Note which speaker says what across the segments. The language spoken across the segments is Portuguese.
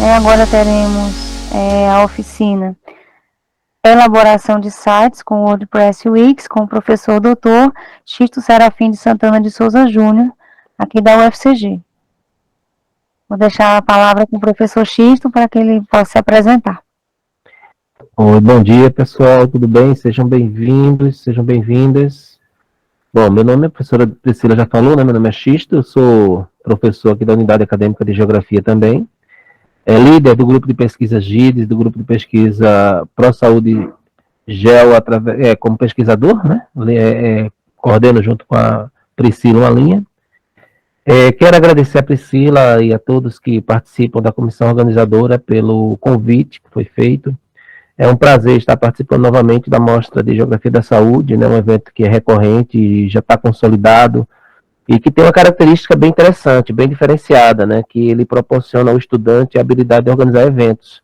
Speaker 1: Agora teremos a oficina Elaboração de Sites com WordPress Wix, com o professor Dr. Xisto Serafim de Santana de Souza Júnior, aqui da UFCG. Vou deixar a palavra com o professor Xisto para que ele possa se apresentar.
Speaker 2: Oi, bom dia, pessoal, tudo bem? Sejam bem-vindos, sejam bem-vindas. Bom, meu nome, a professora Priscila já falou, né? Meu nome é Xisto, eu sou professor aqui da Unidade Acadêmica de Geografia também. É líder do grupo de pesquisa GIDES, do grupo de pesquisa ProSaúde Geo, como pesquisador, né? Coordeno junto com a Priscila uma linha. Quero agradecer a Priscila e a todos que participam da comissão organizadora pelo convite que foi feito. É um prazer estar participando novamente da Mostra de Geografia da Saúde, né, um evento que é recorrente e já está consolidado e que tem uma característica bem interessante, bem diferenciada, né, que ele proporciona ao estudante a habilidade de organizar eventos.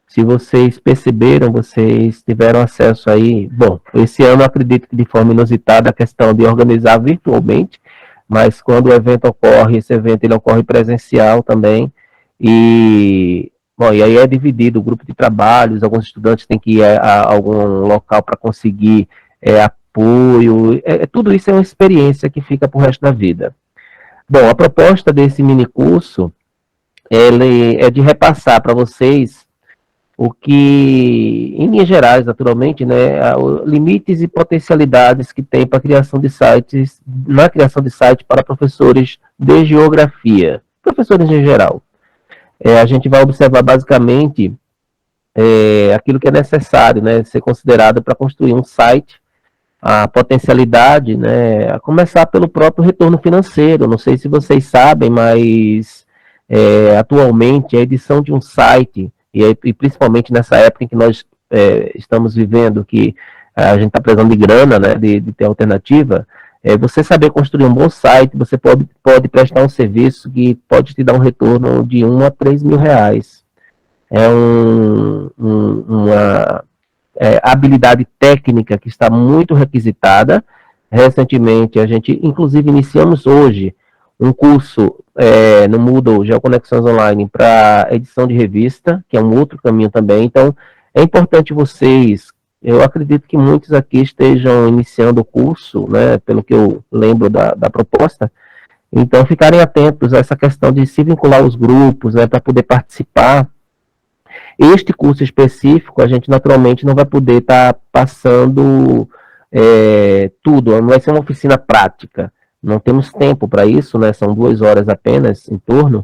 Speaker 2: Se vocês perceberam, vocês tiveram acesso aí, bom, esse ano eu acredito que de forma inusitada a questão de organizar virtualmente, mas quando o evento ocorre, esse evento ele ocorre presencial também, e bom, e aí é dividido o grupo de trabalhos, alguns estudantes têm que ir a algum local para conseguir apoio, tudo isso é uma experiência que fica para o resto da vida. Bom, a proposta desse mini curso ele é de repassar para vocês o que, em linhas gerais, naturalmente, né, limites e potencialidades que tem para a criação de sites, na criação de sites para professores de geografia, professores em geral. A gente vai observar basicamente aquilo que é necessário, né, ser considerado para construir um site, a potencialidade, né, a começar pelo próprio retorno financeiro. Não sei se vocês sabem, mas atualmente a edição de um site, e principalmente nessa época em que nós estamos vivendo, que a gente está precisando de grana, né, de ter alternativa, você saber construir um bom site, você pode prestar um serviço que pode te dar um retorno de 1 a 3 mil reais. É uma habilidade técnica que está muito requisitada. Recentemente, a gente, inclusive, iniciamos hoje um curso no Moodle Geoconexões Online para edição de revista, que é um outro caminho também. Então, é importante vocês, eu acredito que muitos aqui estejam iniciando o curso, né, pelo que eu lembro da proposta, então ficarem atentos a essa questão de se vincular aos grupos, né, para poder participar. Este curso específico, a gente naturalmente não vai poder estar passando tudo, não vai ser uma oficina prática, não temos tempo para isso, né? São 2 horas apenas em torno,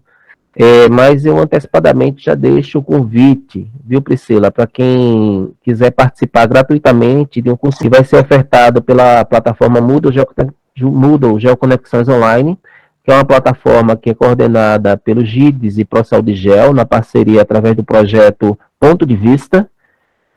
Speaker 2: mas eu antecipadamente já deixo o convite, viu, Priscila, para quem quiser participar gratuitamente de um curso que vai ser ofertado pela plataforma Moodle Geoconexões Online, que é uma plataforma que é coordenada pelo GIDES e ProSaúde Gel, na parceria através do projeto Ponto de Vista.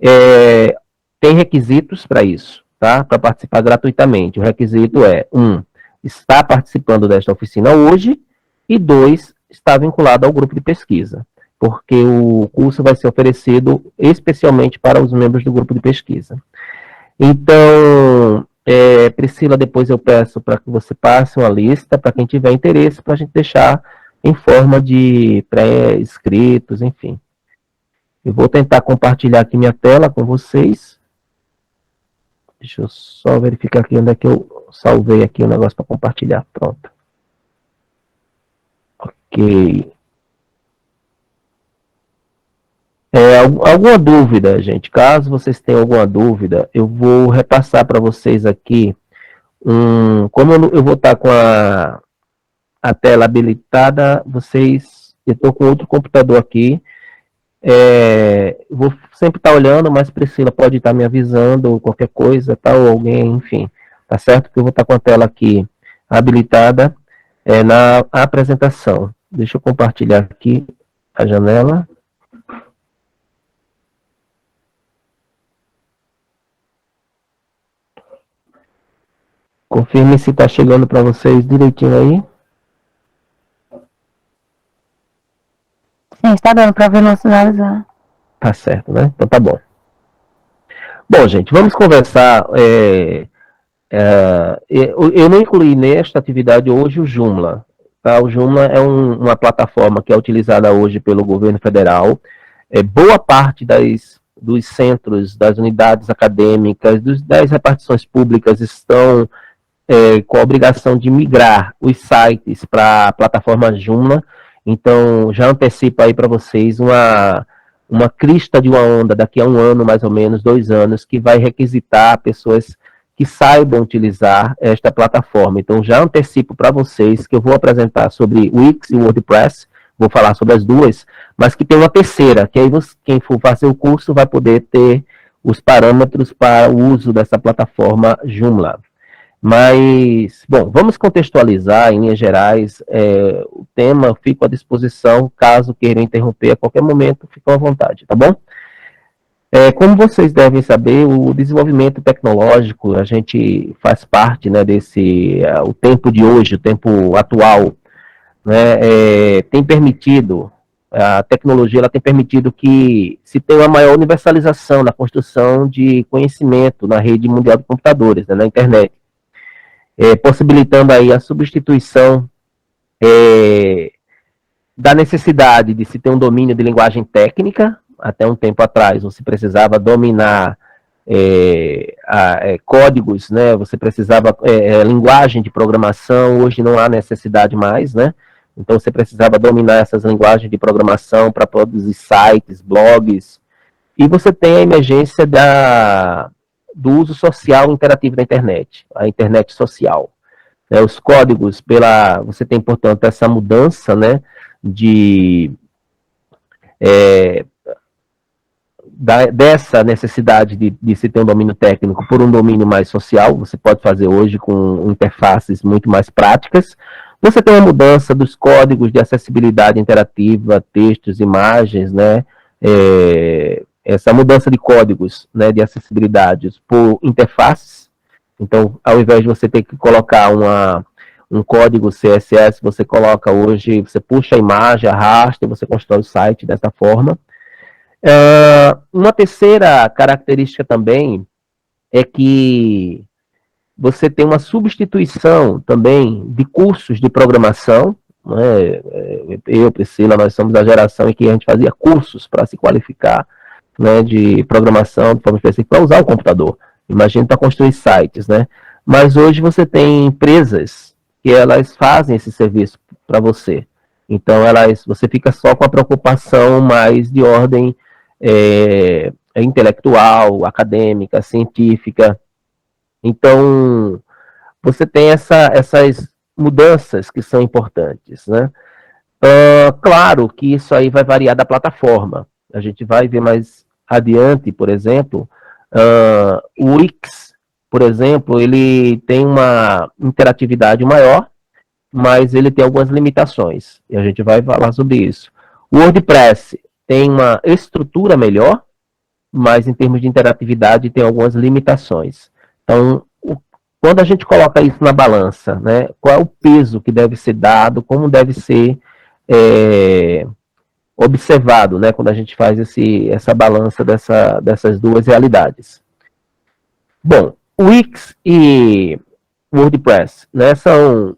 Speaker 2: Tem requisitos para isso, tá? Para participar gratuitamente. O requisito é, 1, estar participando desta oficina hoje, e 2, estar vinculado ao grupo de pesquisa, porque o curso vai ser oferecido especialmente para os membros do grupo de pesquisa. Então, Priscila, depois eu peço para que você passe uma lista para quem tiver interesse, para a gente deixar em forma de pré-escritos, enfim. Eu vou tentar compartilhar aqui minha tela com vocês. Deixa eu só verificar aqui onde é que eu salvei aqui o negócio para compartilhar. Pronto. Ok. Alguma dúvida, gente? Caso vocês tenham alguma dúvida, eu vou repassar para vocês aqui. Como eu vou estar com a tela habilitada, eu estou com outro computador aqui. Vou sempre estar olhando, mas Priscila pode estar me avisando qualquer coisa, tá? Ou alguém, enfim. Tá certo que eu vou estar com a tela aqui habilitada na apresentação. Deixa eu compartilhar aqui a janela. Confirme se está chegando para vocês direitinho aí.
Speaker 1: Sim, está dando para ver no sinalizar.
Speaker 2: Tá certo, né? Então tá bom. Bom, gente, vamos conversar. Eu não incluí nesta atividade hoje o Joomla. Tá? O Joomla é uma plataforma que é utilizada hoje pelo governo federal. Boa parte dos centros, das unidades acadêmicas, das repartições públicas estão com a obrigação de migrar os sites para a plataforma Joomla. Então, já antecipo aí para vocês uma crista de uma onda daqui a 1 ano, mais ou menos, 2 anos, que vai requisitar pessoas que saibam utilizar esta plataforma. Então, já antecipo para vocês que eu vou apresentar sobre Wix e WordPress, vou falar sobre as duas, mas que tem uma terceira, que aí quem for fazer o curso vai poder ter os parâmetros para o uso dessa plataforma Joomla. Mas, bom, vamos contextualizar em linhas gerais o tema, eu fico à disposição, caso queiram interromper a qualquer momento, fiquem à vontade, tá bom? Como vocês devem saber, o desenvolvimento tecnológico, a gente faz parte, né, o tempo de hoje, o tempo atual, né, tem permitido, a tecnologia ela tem permitido que se tenha uma maior universalização na construção de conhecimento na rede mundial de computadores, né, na internet. Possibilitando aí a substituição da necessidade de se ter um domínio de linguagem técnica. Até um tempo atrás você precisava dominar códigos, né? Você precisava linguagem de programação, hoje não há necessidade mais, né? Então você precisava dominar essas linguagens de programação para produzir sites, blogs, e você tem a emergência do uso social interativo da internet, a internet social. Os códigos, você tem, portanto, essa mudança, né, dessa necessidade de se ter um domínio técnico por um domínio mais social. Você pode fazer hoje com interfaces muito mais práticas. Você tem a mudança dos códigos de acessibilidade interativa, textos, imagens, né, essa mudança de códigos, né, de acessibilidade por interfaces. Então, ao invés de você ter que colocar um código CSS, você coloca hoje, você puxa a imagem, arrasta e você constrói o site dessa forma. Uma terceira característica também é que você tem uma substituição também de cursos de programação, né? Eu, Priscila, nós somos da geração em que a gente fazia cursos para se qualificar, né, de programação de forma específica para usar o computador. Imagina para construir sites, né? Mas hoje você tem empresas que elas fazem esse serviço para você. Então você fica só com a preocupação mais de ordem intelectual, acadêmica, científica. Então você tem essas mudanças que são importantes, né? Claro que isso aí vai variar da plataforma. A gente vai ver mais adiante, por exemplo, o Wix, por exemplo, ele tem uma interatividade maior, mas ele tem algumas limitações, e a gente vai falar sobre isso. O WordPress tem uma estrutura melhor, mas em termos de interatividade tem algumas limitações. Então, quando a gente coloca isso na balança, né, qual é o peso que deve ser dado, como deve ser observado, né, quando a gente faz essa balança dessas duas realidades. Bom, Wix e WordPress, né, são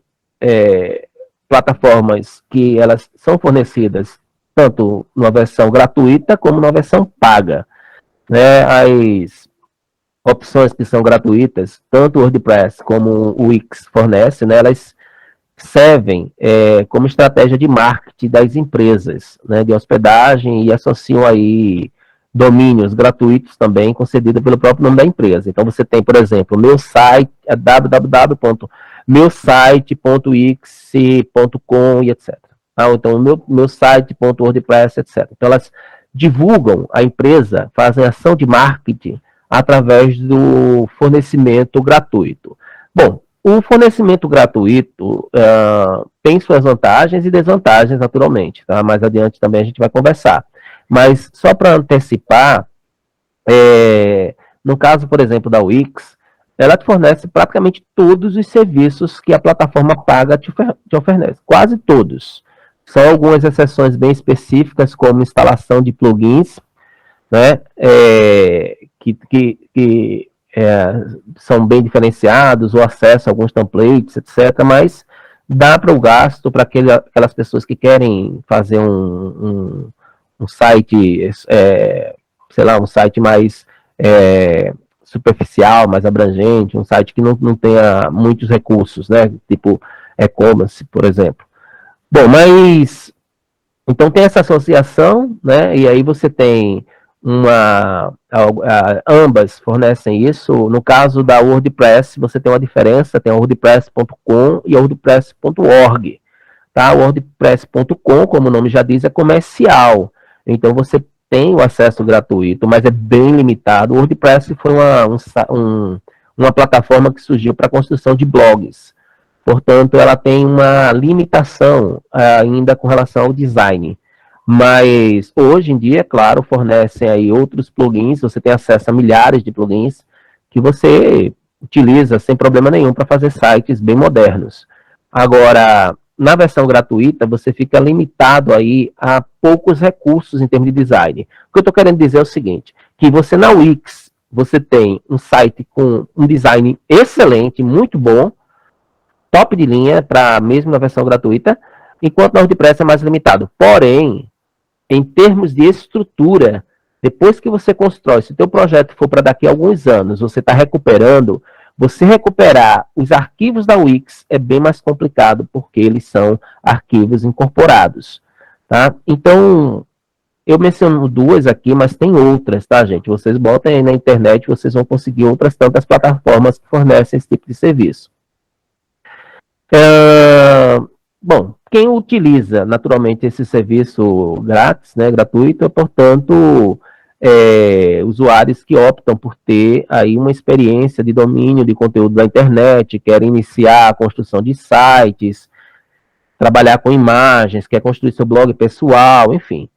Speaker 2: plataformas que elas são fornecidas tanto numa versão gratuita como numa versão paga, né? As opções que são gratuitas, tanto o WordPress como o Wix fornece, né, elas servem como estratégia de marketing das empresas, né, de hospedagem, e associam aí domínios gratuitos também concedidos pelo próprio nome da empresa. Então você tem, por exemplo, meu site é www.meusite.wix.com e etc. Então meu site.wordpress, etc. Então elas divulgam a empresa, fazem ação de marketing através do fornecimento gratuito. Bom, o fornecimento gratuito tem suas vantagens e desvantagens, naturalmente. Tá? Mais adiante também a gente vai conversar. Mas só para antecipar, no caso, por exemplo, da Wix, ela te fornece praticamente todos os serviços que a plataforma paga te oferece. Quase todos. São algumas exceções bem específicas, como instalação de plugins, né, que são bem diferenciados, o acesso a alguns templates, etc. Mas dá para o gasto para aquelas pessoas que querem fazer um site, sei lá, um site mais superficial, mais abrangente, um site que não tenha muitos recursos, né? Tipo e-commerce, por exemplo. Bom, mas então tem essa associação, né? E aí você tem ambas fornecem isso. No caso da WordPress, você tem uma diferença, tem a wordpress.com e a wordpress.org. Tá? O wordpress.com, como o nome já diz, é comercial. Então você tem o acesso gratuito, mas é bem limitado. O WordPress foi uma plataforma que surgiu para a construção de blogs. Portanto, ela tem uma limitação ainda com relação ao design. Mas hoje em dia, claro, fornecem aí outros plugins, você tem acesso a milhares de plugins que você utiliza sem problema nenhum para fazer sites bem modernos. Agora, na versão gratuita, você fica limitado aí a poucos recursos em termos de design. O que eu estou querendo dizer é o seguinte, que você na Wix, você tem um site com um design excelente, muito bom, top de linha, para mesmo na versão gratuita, enquanto na WordPress é mais limitado. Porém, em termos de estrutura, depois que você constrói, se o teu projeto for para daqui a alguns anos, você está recuperando, você recuperar os arquivos da Wix é bem mais complicado, porque eles são arquivos incorporados. Tá? Então, eu menciono duas aqui, mas tem outras, tá, gente? Vocês botem aí na internet, vocês vão conseguir outras tantas plataformas que fornecem esse tipo de serviço. Bom, quem utiliza naturalmente esse serviço grátis, né, gratuito, portanto, usuários que optam por ter aí uma experiência de domínio de conteúdo da internet, querem iniciar a construção de sites, trabalhar com imagens, quer construir seu blog pessoal, enfim.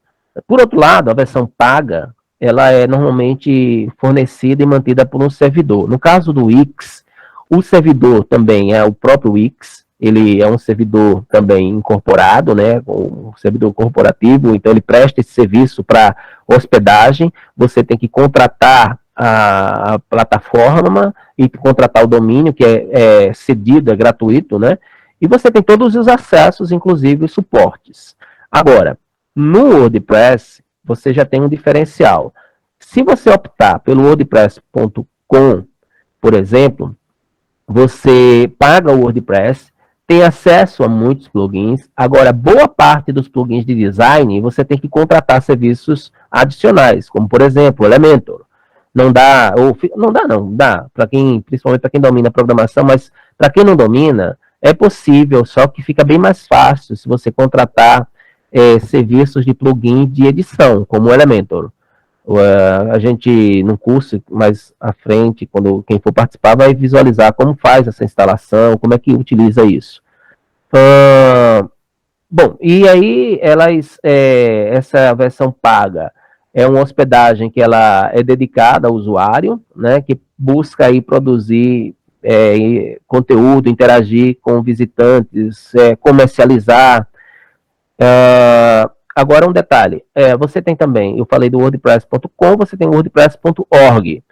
Speaker 2: Por outro lado, a versão paga, ela é normalmente fornecida e mantida por um servidor. No caso do Wix, o servidor também é o próprio Wix, ele é um servidor também incorporado, né, um servidor corporativo, então ele presta esse serviço para hospedagem, você tem que contratar a plataforma e contratar o domínio, que é cedido, é gratuito, né, e você tem todos os acessos, inclusive os suportes. Agora, no WordPress, você já tem um diferencial. Se você optar pelo wordpress.com, por exemplo, você paga o WordPress, tem acesso a muitos plugins. Agora, boa parte dos plugins de design, você tem que contratar serviços adicionais, como, por exemplo, Elementor. Não dá, dá, para quem, principalmente para quem domina a programação, mas para quem não domina, é possível, só que fica bem mais fácil se você contratar serviços de plugin de edição, como o Elementor. A gente, no curso mais à frente, quando quem for participar, vai visualizar como faz essa instalação, como é que utiliza isso. Bom, e aí essa versão paga é uma hospedagem que ela é dedicada ao usuário, né, que busca aí produzir conteúdo, interagir com visitantes, comercializar. Agora um detalhe, você tem também, eu falei do wordpress.com, você tem o wordpress.org,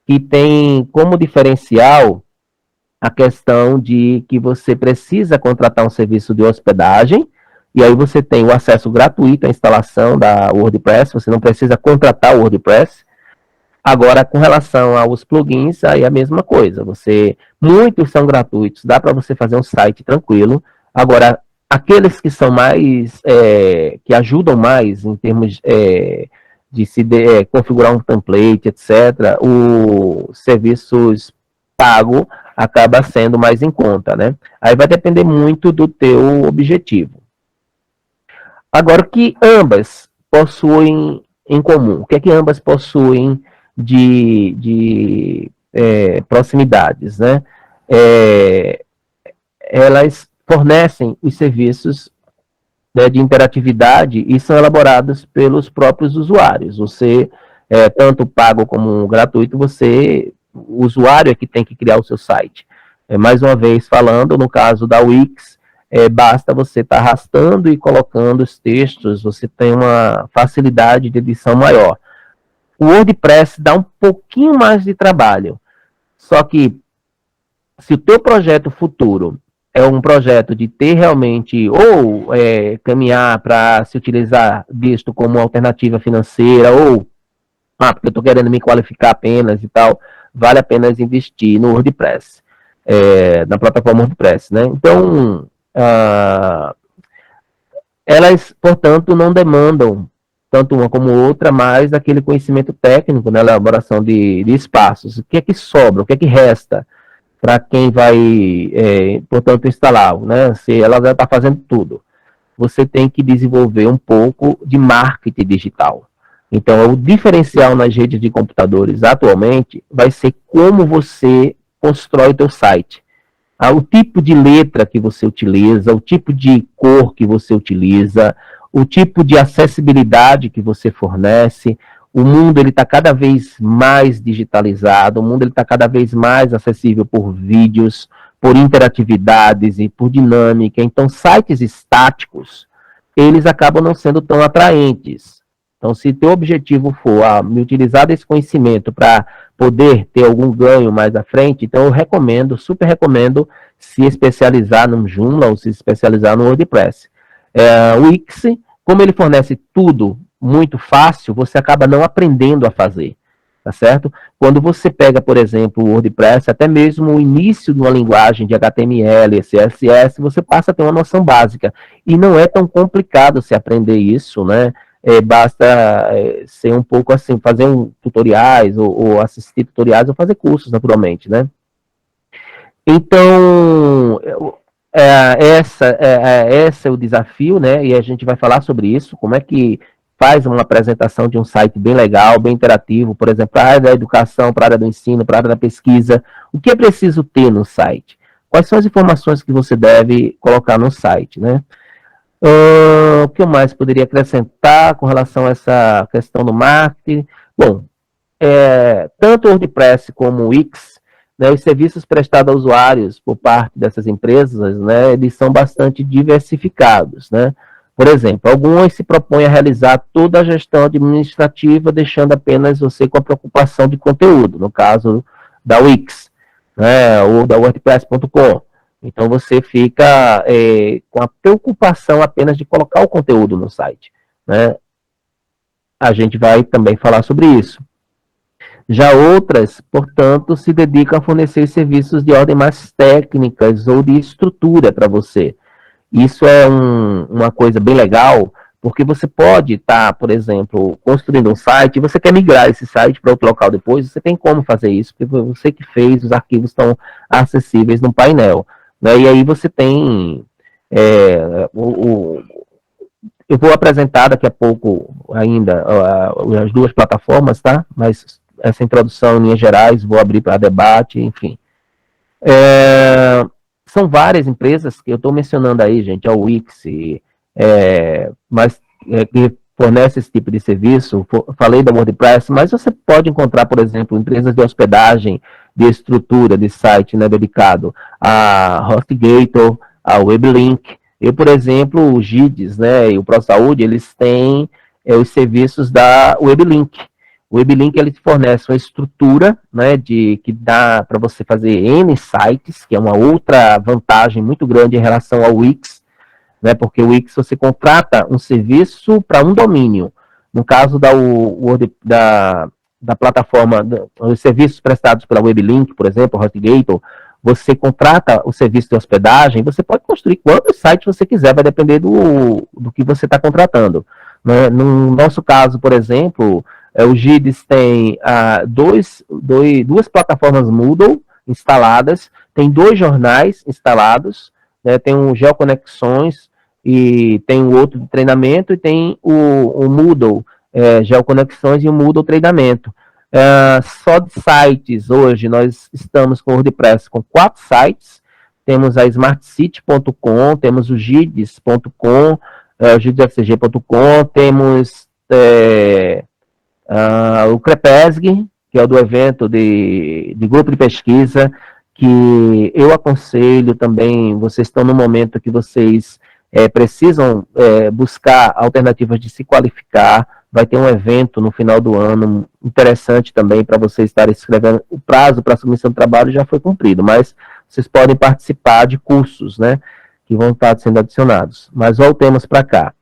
Speaker 2: que tem como diferencial a questão de que você precisa contratar um serviço de hospedagem, e aí você tem o acesso gratuito à instalação da WordPress, você não precisa contratar o WordPress. Agora, com relação aos plugins, aí é a mesma coisa, muitos são gratuitos, dá para você fazer um site tranquilo. Agora, aqueles que são mais, que ajudam mais em termos de configurar um template, etc., os serviços pago acaba sendo mais em conta, né? Aí vai depender muito do teu objetivo. Agora, o que ambas possuem em comum? O que é que ambas possuem de proximidades, né? Elas fornecem os serviços, né, de interatividade e são elaborados pelos próprios usuários. Você, tanto pago como gratuito, o usuário é que tem que criar o seu site. Mais uma vez falando, no caso da Wix, basta você estar arrastando e colocando os textos, você tem uma facilidade de edição maior. O WordPress dá um pouquinho mais de trabalho, só que se o teu projeto futuro é um projeto de ter realmente, ou caminhar para se utilizar disto como alternativa financeira, ou, porque eu estou querendo me qualificar apenas e tal, vale a pena investir no WordPress, na plataforma WordPress, né? Então, elas, portanto, não demandam, tanto uma como outra, mais aquele conhecimento técnico na elaboração de espaços. O que é que sobra, o que é que resta para quem vai, portanto, instalar, né? Se ela já está fazendo tudo, você tem que desenvolver um pouco de marketing digital. Então, o diferencial nas redes de computadores atualmente vai ser como você constrói o teu site. O tipo de letra que você utiliza, o tipo de cor que você utiliza, o tipo de acessibilidade que você fornece. O mundo está cada vez mais digitalizado, o mundo está cada vez mais acessível por vídeos, por interatividades e por dinâmica. Então, sites estáticos, eles acabam não sendo tão atraentes. Então, se teu objetivo for me utilizar desse conhecimento para poder ter algum ganho mais à frente, então eu recomendo, super recomendo, se especializar no Joomla ou se especializar no WordPress. O Wix, como ele fornece tudo muito fácil, você acaba não aprendendo a fazer, tá certo? Quando você pega, por exemplo, o WordPress, até mesmo o início de uma linguagem de HTML, CSS, você passa a ter uma noção básica. E não é tão complicado se aprender isso, né? Basta ser um pouco assim, fazer tutoriais, ou assistir tutoriais, ou fazer cursos, naturalmente, né? Então, esse é o desafio, né? E a gente vai falar sobre isso, como é que faz uma apresentação de um site bem legal, bem interativo, por exemplo, para a área da educação, para a área do ensino, para a área da pesquisa. O que é preciso ter no site? Quais são as informações que você deve colocar no site, né? O que eu mais poderia acrescentar com relação a essa questão do marketing? Bom, tanto o WordPress como o Wix, né, os serviços prestados a usuários por parte dessas empresas, né, eles são bastante diversificados, né? Por exemplo, algumas se propõem a realizar toda a gestão administrativa, deixando apenas você com a preocupação de conteúdo, no caso da Wix, né, ou da WordPress.com. Então você fica com a preocupação apenas de colocar o conteúdo no site, né? A gente vai também falar sobre isso. Já outras, portanto, se dedicam a fornecer serviços de ordem mais técnicas ou de estrutura para você. Isso é uma coisa bem legal, porque você pode estar, por exemplo, construindo um site, e você quer migrar esse site para outro local depois, você tem como fazer isso, porque você que fez, os arquivos estão acessíveis no painel, né? E aí você tem eu vou apresentar daqui a pouco ainda as duas plataformas, tá? Mas essa introdução em linhas gerais, vou abrir para debate, enfim. São várias empresas que eu estou mencionando aí, gente, a Wix, mas que fornece esse tipo de serviço. Falei da WordPress, mas você pode encontrar, por exemplo, empresas de hospedagem, de estrutura, de site, né, dedicado a HostGator, a WebLink. Eu, por exemplo, o GIDES, né, e o ProSaúde, eles têm os serviços da WebLink. O WebLink, ele fornece uma estrutura, né, que dá para você fazer N sites, que é uma outra vantagem muito grande em relação ao Wix, né, porque o Wix você contrata um serviço para um domínio. No caso da plataforma, os serviços prestados pela WebLink, por exemplo, HostGator, você contrata o serviço de hospedagem, você pode construir quantos sites você quiser, vai depender do que você está contratando. Né? No nosso caso, por exemplo, o GIDES tem duas plataformas Moodle instaladas, tem 2 jornais instalados, né? Tem um GeoConexões e tem o outro de treinamento, e tem o Moodle GeoConexões e o Moodle Treinamento. Só de sites, hoje nós estamos com o WordPress com 4 sites, temos a smartcity.com, temos o gides.com, o gidesfcg.com, temos o Crepesg, que é o do evento de grupo de pesquisa, que eu aconselho também, vocês estão no momento que vocês precisam buscar alternativas de se qualificar. Vai ter um evento no final do ano interessante também para vocês estarem escrevendo. O prazo para a submissão do trabalho já foi cumprido, mas vocês podem participar de cursos, né, que vão estar sendo adicionados. Mas voltemos para cá.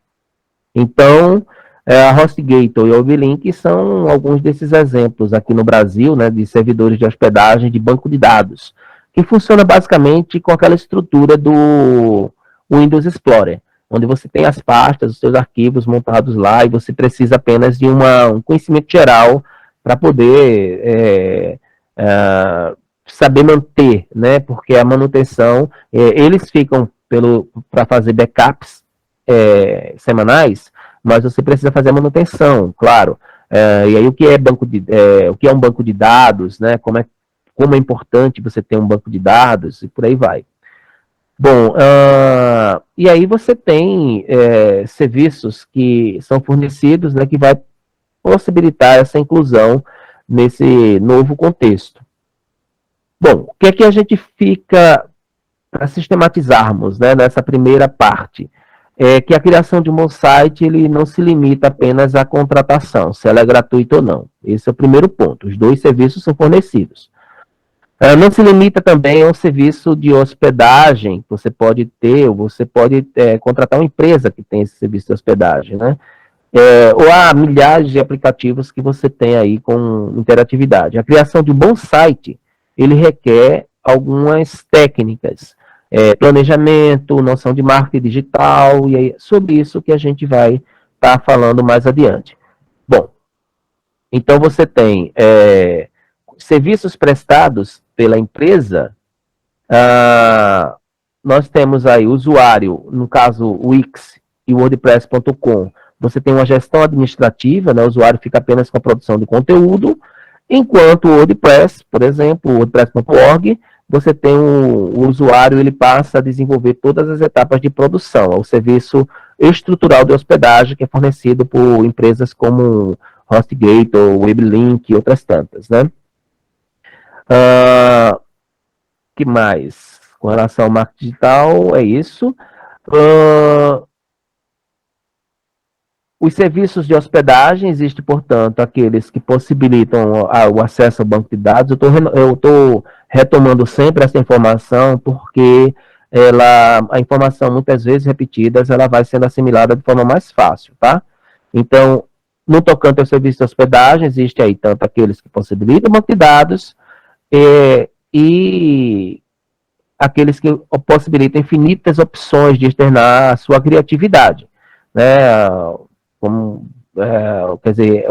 Speaker 2: Então, a HostGator e o WebLink são alguns desses exemplos aqui no Brasil, né, de servidores de hospedagem de banco de dados, que funciona basicamente com aquela estrutura do Windows Explorer, onde você tem as pastas, os seus arquivos montados lá, e você precisa apenas de um conhecimento geral para poder saber manter, né, porque a manutenção, eles ficam para fazer backups semanais, mas você precisa fazer a manutenção, claro. E aí o que é um banco de dados, né? Como é importante você ter um banco de dados e por aí vai. Bom, e aí você tem serviços que são fornecidos, né, que vai possibilitar essa inclusão nesse novo contexto. Bom, o que é que a gente fica para sistematizarmos, né, nessa primeira parte? É que a criação de um bom site, ele não se limita apenas à contratação, se ela é gratuita ou não. Esse é o primeiro ponto. Os dois serviços são fornecidos. Não se limita também ao serviço de hospedagem que você pode ter, ou você pode contratar uma empresa que tem esse serviço de hospedagem, né? Ou há milhares de aplicativos que você tem aí com interatividade. A criação de um bom site, ele requer algumas técnicas, planejamento, noção de marketing digital, e é sobre isso que a gente vai estar falando mais adiante. Bom, então você tem serviços prestados pela empresa, nós temos aí o usuário, no caso o Wix e o WordPress.com, você tem uma gestão administrativa, né, o usuário fica apenas com a produção de conteúdo, enquanto o WordPress, por exemplo, o WordPress.org, você tem o usuário, ele passa a desenvolver todas as etapas de produção, é o serviço estrutural de hospedagem que é fornecido por empresas como HostGator, WebLink e outras tantas, né? Que mais? Com relação ao marketing digital, é isso. Os serviços de hospedagem, existem, portanto, aqueles que possibilitam o acesso ao banco de dados. Eu estou retomando sempre essa informação, porque a informação, muitas vezes repetidas, ela vai sendo assimilada de forma mais fácil, tá? Então, no tocante ao serviço de hospedagem, existe aí tanto aqueles que possibilitam o banco de dados, e aqueles que possibilitam infinitas opções de externar a sua criatividade, né? Quer dizer,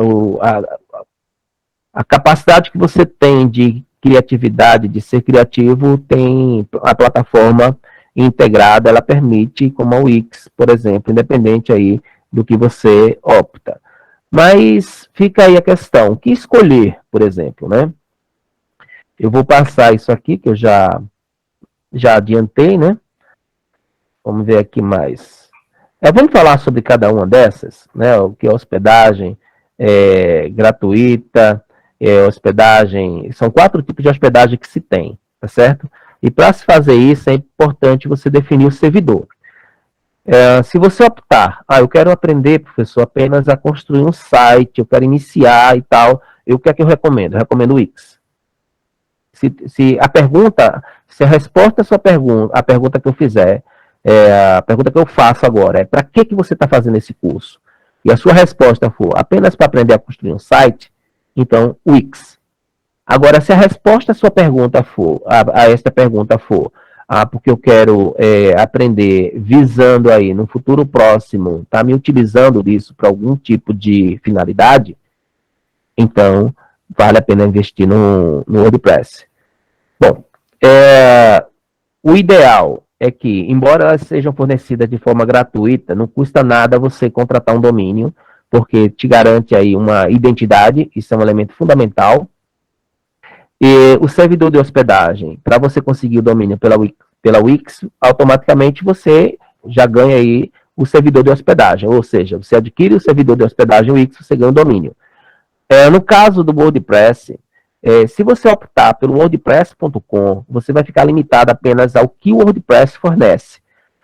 Speaker 2: a capacidade que você tem de criatividade, de ser criativo, tem a plataforma integrada, ela permite, como a Wix, por exemplo, independente aí do que você opta. Mas fica aí a questão, o que escolher, por exemplo, né? Eu vou passar isso aqui, que eu já adiantei, né? Vamos ver aqui mais. Vamos falar sobre cada uma dessas, né? O que é hospedagem gratuita, hospedagem... São 4 tipos de hospedagem que se tem, tá certo? E para se fazer isso, é importante você definir o servidor. Se você optar, eu quero aprender, professor, apenas a construir um site, eu quero iniciar e tal, o que é que eu recomendo? Eu recomendo o Wix. Se a resposta à sua pergunta, a pergunta que eu fizer, a pergunta que eu faço agora é: para que você está fazendo esse curso? E a sua resposta for apenas para aprender a construir um site, então Wix. Agora, se a resposta à sua pergunta for, a esta pergunta for, porque eu quero aprender visando aí no futuro próximo, tá me utilizando disso para algum tipo de finalidade, então vale a pena investir no WordPress. Bom, o ideal é que, embora elas sejam fornecidas de forma gratuita, não custa nada você contratar um domínio, porque te garante aí uma identidade, isso é um elemento fundamental. E o servidor de hospedagem, para você conseguir o domínio pela Wix, automaticamente você já ganha aí o servidor de hospedagem, ou seja, você adquire o servidor de hospedagem Wix, você ganha o domínio. No caso do WordPress, se você optar pelo WordPress.com, você vai ficar limitado apenas ao que o WordPress fornece.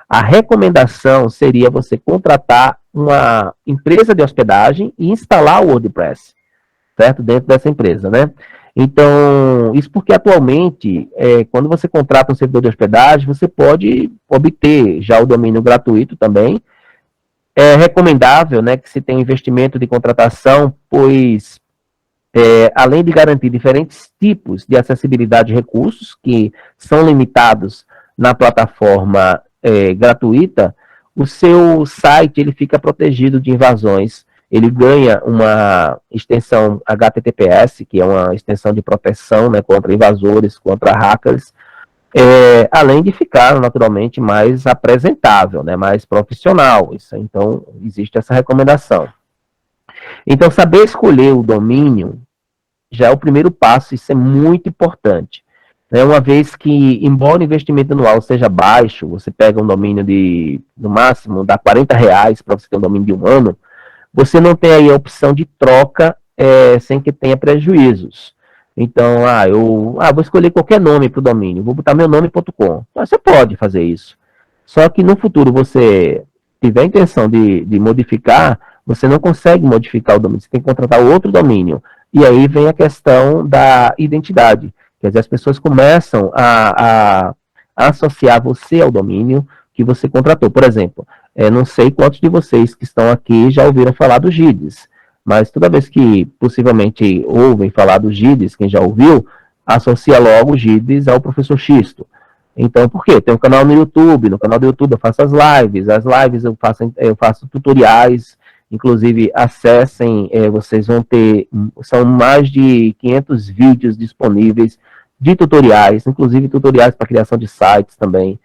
Speaker 2: A recomendação seria você contratar uma empresa de hospedagem e instalar o WordPress, certo? Dentro dessa empresa, né? Então, isso porque atualmente, quando você contrata um servidor de hospedagem, você pode obter já o domínio gratuito também. É recomendável, né, que se tenha investimento de contratação, pois além de garantir diferentes tipos de acessibilidade de recursos que são limitados na plataforma gratuita, o seu site ele fica protegido de invasões. Ele ganha uma extensão HTTPS, que é uma extensão de proteção, né, contra invasores, contra hackers, além de ficar naturalmente mais apresentável, né, mais profissional. Então, existe essa recomendação. Então, saber escolher o domínio já é o primeiro passo, isso é muito importante. Né? Uma vez que, embora o investimento anual seja baixo, você pega um domínio de, no máximo, dá R$ 40 para você ter um domínio de um ano, você não tem aí a opção de troca sem que tenha prejuízos. Então, eu vou escolher qualquer nome para o domínio, vou botar meu nome.com. Você pode fazer isso. Só que no futuro você tiver a intenção de modificar, você não consegue modificar o domínio, você tem que contratar outro domínio. E aí vem a questão da identidade. Quer dizer, as pessoas começam a associar você ao domínio que você contratou. Por exemplo, não sei quantos de vocês que estão aqui já ouviram falar do GIDES, mas toda vez que possivelmente ouvem falar do GIDES, quem já ouviu, associa logo o GIDES ao professor Xisto. Então, por quê? Tem um canal no YouTube, no canal do YouTube eu faço as lives eu faço tutoriais, inclusive acessem, vocês vão ter, são mais de 500 vídeos disponíveis de tutoriais, inclusive tutoriais para criação de sites também,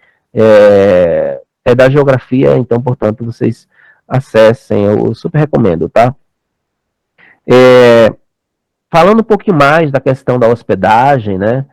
Speaker 2: da geografia, então, portanto, vocês acessem, eu super recomendo, tá? Falando um pouquinho mais da questão da hospedagem, né,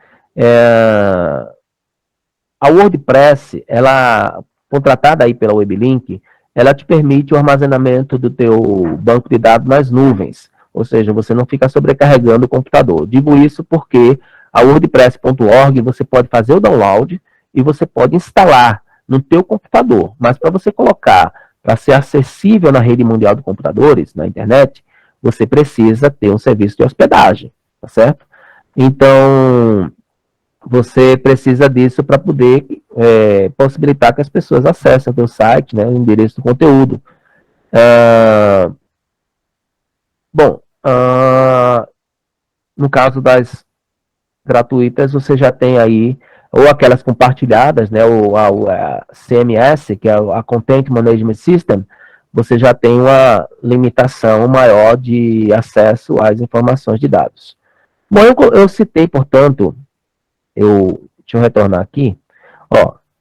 Speaker 2: a WordPress, ela, contratada aí pela WebLink, ela te permite o armazenamento do teu banco de dados nas nuvens, ou seja, você não fica sobrecarregando o computador. Digo isso porque a wordpress.org você pode fazer o download e você pode instalar no teu computador, mas para você colocar, para ser acessível na rede mundial de computadores, na internet, você precisa ter um serviço de hospedagem, tá certo? Então, você precisa disso para poder possibilitar que as pessoas acessem o teu site, né, o endereço do conteúdo. No caso das gratuitas, você já tem aí, ou aquelas compartilhadas, né, ou a CMS, que é a Content Management System, você já tem uma limitação maior de acesso às informações de dados. Bom, eu citei, portanto, deixa eu retornar aqui,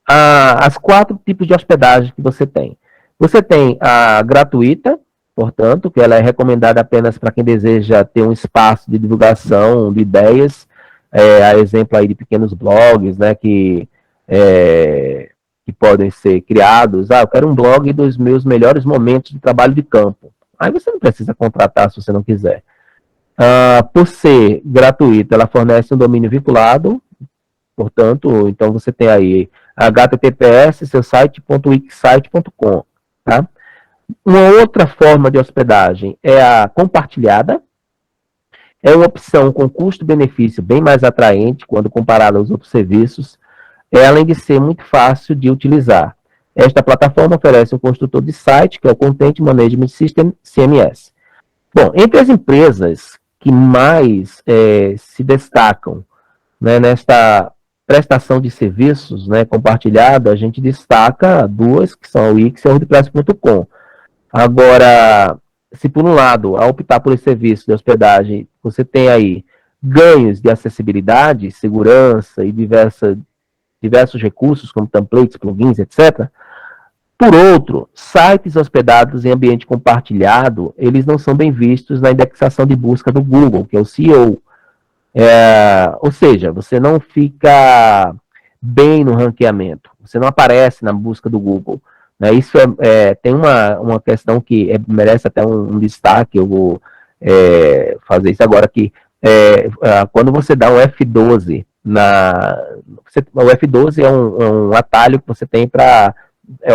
Speaker 2: as 4 tipos de hospedagem que você tem. Você tem a gratuita, portanto, que ela é recomendada apenas para quem deseja ter um espaço de divulgação de ideias, a exemplo aí de pequenos blogs, né, que podem ser criados. Eu quero um blog dos meus melhores momentos de trabalho de campo. Aí você não precisa contratar se você não quiser. Por ser gratuita, ela fornece um domínio vinculado, portanto, então você tem aí https seu site.wixsite.com, tá? Uma outra forma de hospedagem é a compartilhada. É uma opção com custo-benefício bem mais atraente quando comparada aos outros serviços, além de ser muito fácil de utilizar. Esta plataforma oferece um construtor de site, que é o Content Management System, CMS. Bom, entre as empresas que mais se destacam, né, nesta prestação de serviços, né, compartilhada, a gente destaca 2, que são o Wix e o WordPress.com. Agora, se por um lado, ao optar por esse serviço de hospedagem, você tem aí ganhos de acessibilidade, segurança e diversos recursos, como templates, plugins, etc., por outro, sites hospedados em ambiente compartilhado, eles não são bem vistos na indexação de busca do Google, que é o SEO. Ou seja, você não fica bem no ranqueamento, você não aparece na busca do Google. Né? Isso tem uma questão que merece até um destaque, eu vou fazer isso agora aqui. Quando você dá um F12, o F12 é um atalho que você tem para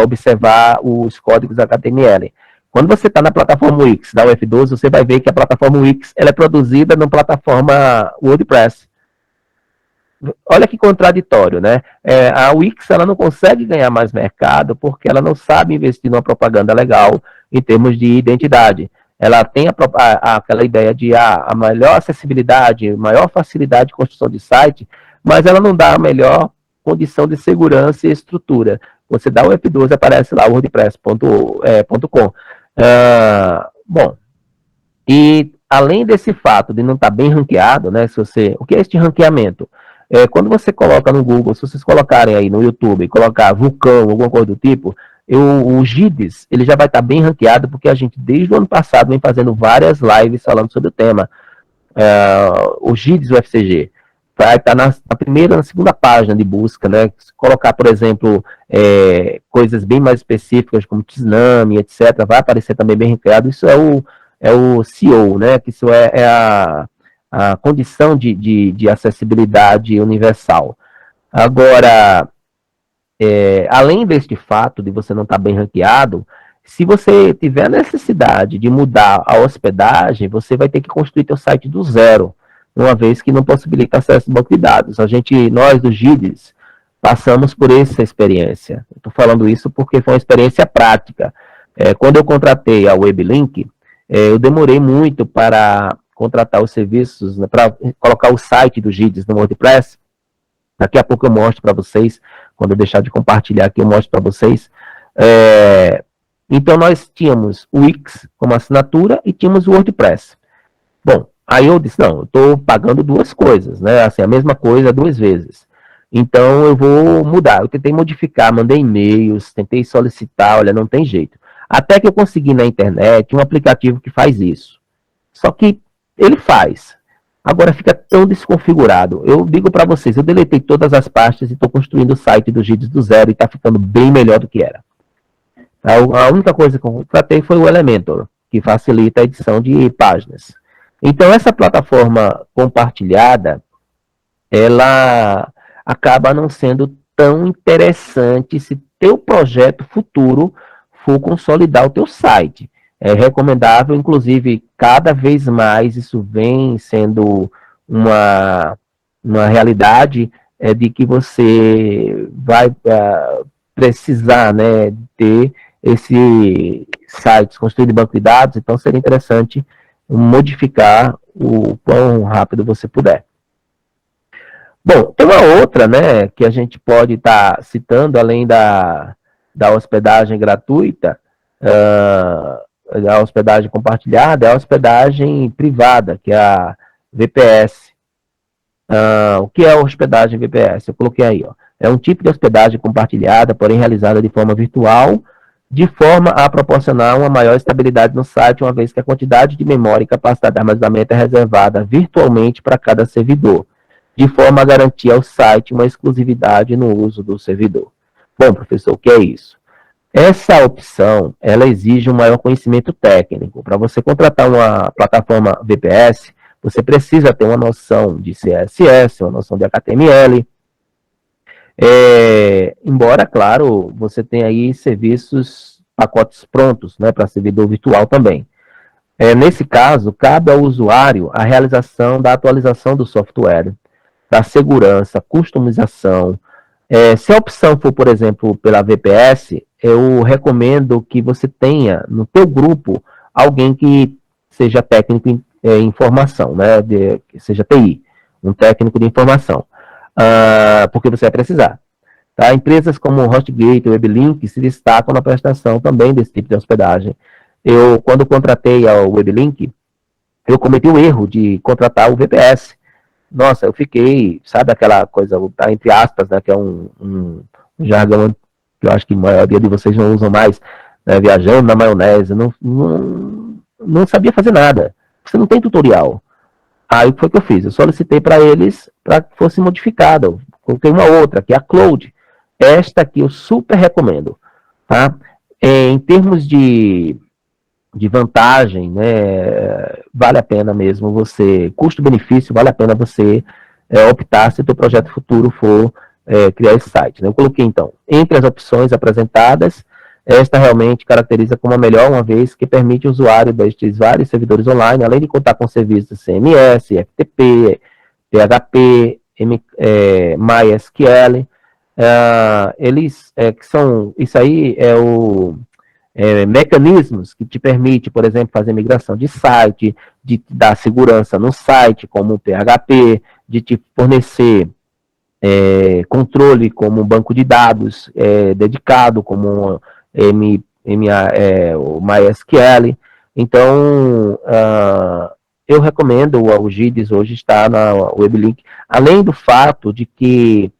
Speaker 2: observar os códigos HTML. Quando você está na plataforma Wix da UF12, você vai ver que a plataforma Wix ela é produzida na plataforma WordPress. Olha que contraditório, né? A Wix ela não consegue ganhar mais mercado porque ela não sabe investir numa propaganda legal em termos de identidade. Ela tem aquela ideia de a melhor acessibilidade, maior facilidade de construção de site, mas ela não dá a melhor condição de segurança e estrutura. Você dá o F12, aparece lá, wordpress.com. Bom, e além desse fato de não estar bem ranqueado, né? O que é este ranqueamento? Quando você coloca no Google, se vocês colocarem aí no YouTube, colocar vulcão, alguma coisa do tipo, o GIDES, ele já vai estar bem ranqueado, porque a gente, desde o ano passado, vem fazendo várias lives falando sobre o tema. O GIDES UFCG vai estar na primeira, na segunda página de busca, né? Se colocar, por exemplo, coisas bem mais específicas, como tsunami, etc., vai aparecer também bem ranqueado. Isso é o SEO, né? Que isso é a condição de acessibilidade universal. Agora, além deste fato de você não estar bem ranqueado, se você tiver necessidade de mudar a hospedagem, você vai ter que construir seu site do zero, uma vez que não possibilita acesso ao banco de dados. Nós do GIDES, passamos por essa experiência. Estou falando isso porque foi uma experiência prática. Quando eu contratei a WebLink, eu demorei muito para contratar os serviços, né, para colocar o site do GIDES no WordPress. Daqui a pouco eu mostro para vocês, quando eu deixar de compartilhar aqui, eu mostro para vocês. Então, nós tínhamos o Wix como assinatura e tínhamos o WordPress. Bom, aí eu disse, não, eu estou pagando duas coisas, né? Assim, a mesma coisa duas vezes. Então, eu vou mudar. Eu tentei modificar, mandei e-mails, tentei solicitar, olha, não tem jeito. Até que eu consegui na internet um aplicativo que faz isso. Só que ele faz. Agora fica tão desconfigurado. Eu digo para vocês, eu deletei todas as pastas e estou construindo o site do GIDES do zero e está ficando bem melhor do que era. A única coisa que eu contratei foi o Elementor, que facilita a edição de páginas. Então, essa plataforma compartilhada, ela acaba não sendo tão interessante se teu projeto futuro for consolidar o teu site. É recomendável, inclusive, cada vez mais isso vem sendo uma realidade, de que você vai precisar, né, ter esse site construído em banco de dados, então seria interessante modificar o quão rápido você puder. Bom, tem uma outra, né, que a gente pode estar citando, além da hospedagem gratuita, a hospedagem compartilhada, é a hospedagem privada, que é a VPS. O que é a hospedagem VPS? Eu coloquei aí, ó. É um tipo de hospedagem compartilhada, porém realizada de forma virtual, de forma a proporcionar uma maior estabilidade no site, uma vez que a quantidade de memória e capacidade de armazenamento é reservada virtualmente para cada servidor, de forma a garantir ao site uma exclusividade no uso do servidor. Bom, professor, o que é isso? Essa opção, ela exige um maior conhecimento técnico. Para você contratar uma plataforma VPS, você precisa ter uma noção de CSS, uma noção de HTML. Embora, claro, você tenha aí serviços, pacotes prontos, né, para servidor virtual também. Nesse caso, cabe ao usuário a realização da atualização do software, da segurança, customização. Se a opção for, por exemplo, pela VPS, eu recomendo que você tenha no teu grupo alguém que seja técnico em informação, né, que seja TI, um técnico de informação, porque você vai precisar. Tá? Empresas como HostGator e WebLink se destacam na prestação também desse tipo de hospedagem. Quando contratei a WebLink, eu cometi o erro de contratar o VPS. Nossa, eu fiquei, sabe aquela coisa, tá, entre aspas, né, que é um jargão que eu acho que a maioria de vocês não usam mais, né, viajando na maionese, não sabia fazer nada. Você não tem tutorial. Aí o que foi que eu fiz? Eu solicitei para eles para que fosse modificada. Coloquei uma outra, que é a Cloud. Esta aqui eu super recomendo. Tá? Em termos de vantagem, né, vale a pena mesmo você, custo-benefício, vale a pena você optar se o teu projeto futuro for criar esse site. Né? Eu coloquei, então, entre as opções apresentadas, esta realmente caracteriza como a melhor, uma vez que permite o usuário destes vários servidores online, além de contar com serviços CMS, FTP, PHP, MySQL, eles que são, isso aí é o mecanismos que te permite, por exemplo, fazer migração de site, de dar segurança no site, como o PHP, de te fornecer controle como um banco de dados dedicado, como o MySQL. Então, eu recomendo o GIDS, hoje está na WebLink, além do fato de que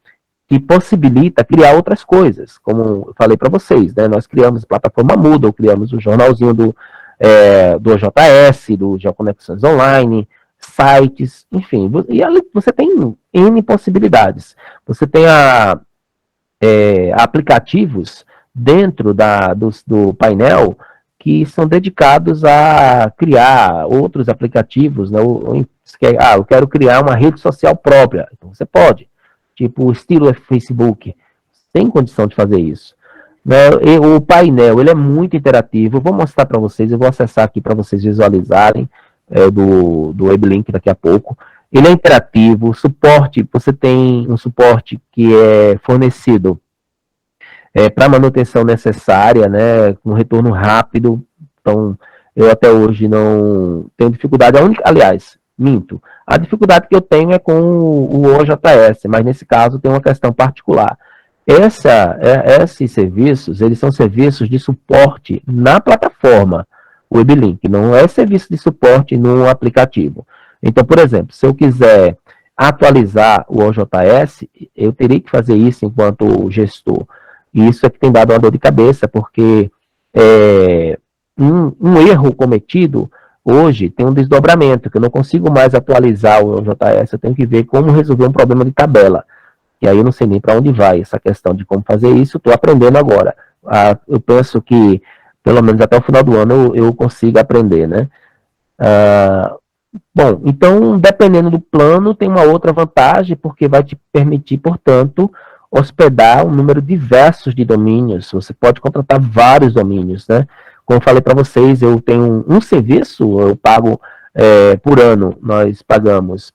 Speaker 2: possibilita criar outras coisas, como eu falei para vocês, né? Nós criamos plataforma Moodle, criamos o jornalzinho do OJS, do Geoconexões Online, sites, enfim, e ali você tem N possibilidades. Você tem aplicativos dentro do painel que são dedicados a criar outros aplicativos, né? Eu quero criar uma rede social própria, então você pode, tipo estilo Facebook, tem condição de fazer isso. Né? E o painel, ele é muito interativo, eu vou mostrar para vocês, eu vou acessar aqui para vocês visualizarem do WebLink daqui a pouco. Ele é interativo, suporte, você tem um suporte que é fornecido para manutenção necessária, né, com retorno rápido. Então, eu até hoje não tenho dificuldade. Aliás, minto. A dificuldade que eu tenho é com o OJS, mas nesse caso tem uma questão particular. Esses serviços, eles são serviços de suporte na plataforma WebLink, não é serviço de suporte no aplicativo. Então, por exemplo, se eu quiser atualizar o OJS, eu teria que fazer isso enquanto gestor. E isso é que tem dado uma dor de cabeça, porque um erro cometido hoje tem um desdobramento, que eu não consigo mais atualizar o OJS, eu tenho que ver como resolver um problema de tabela. E aí eu não sei nem para onde vai essa questão de como fazer isso, estou aprendendo agora. Eu penso que, pelo menos até o final do ano, eu consigo aprender, né? Bom, então, dependendo do plano, tem uma outra vantagem, porque vai te permitir, portanto, hospedar um número diverso de domínios. Você pode contratar vários domínios, né? Como eu falei para vocês, eu tenho um serviço, eu pago por ano, nós pagamos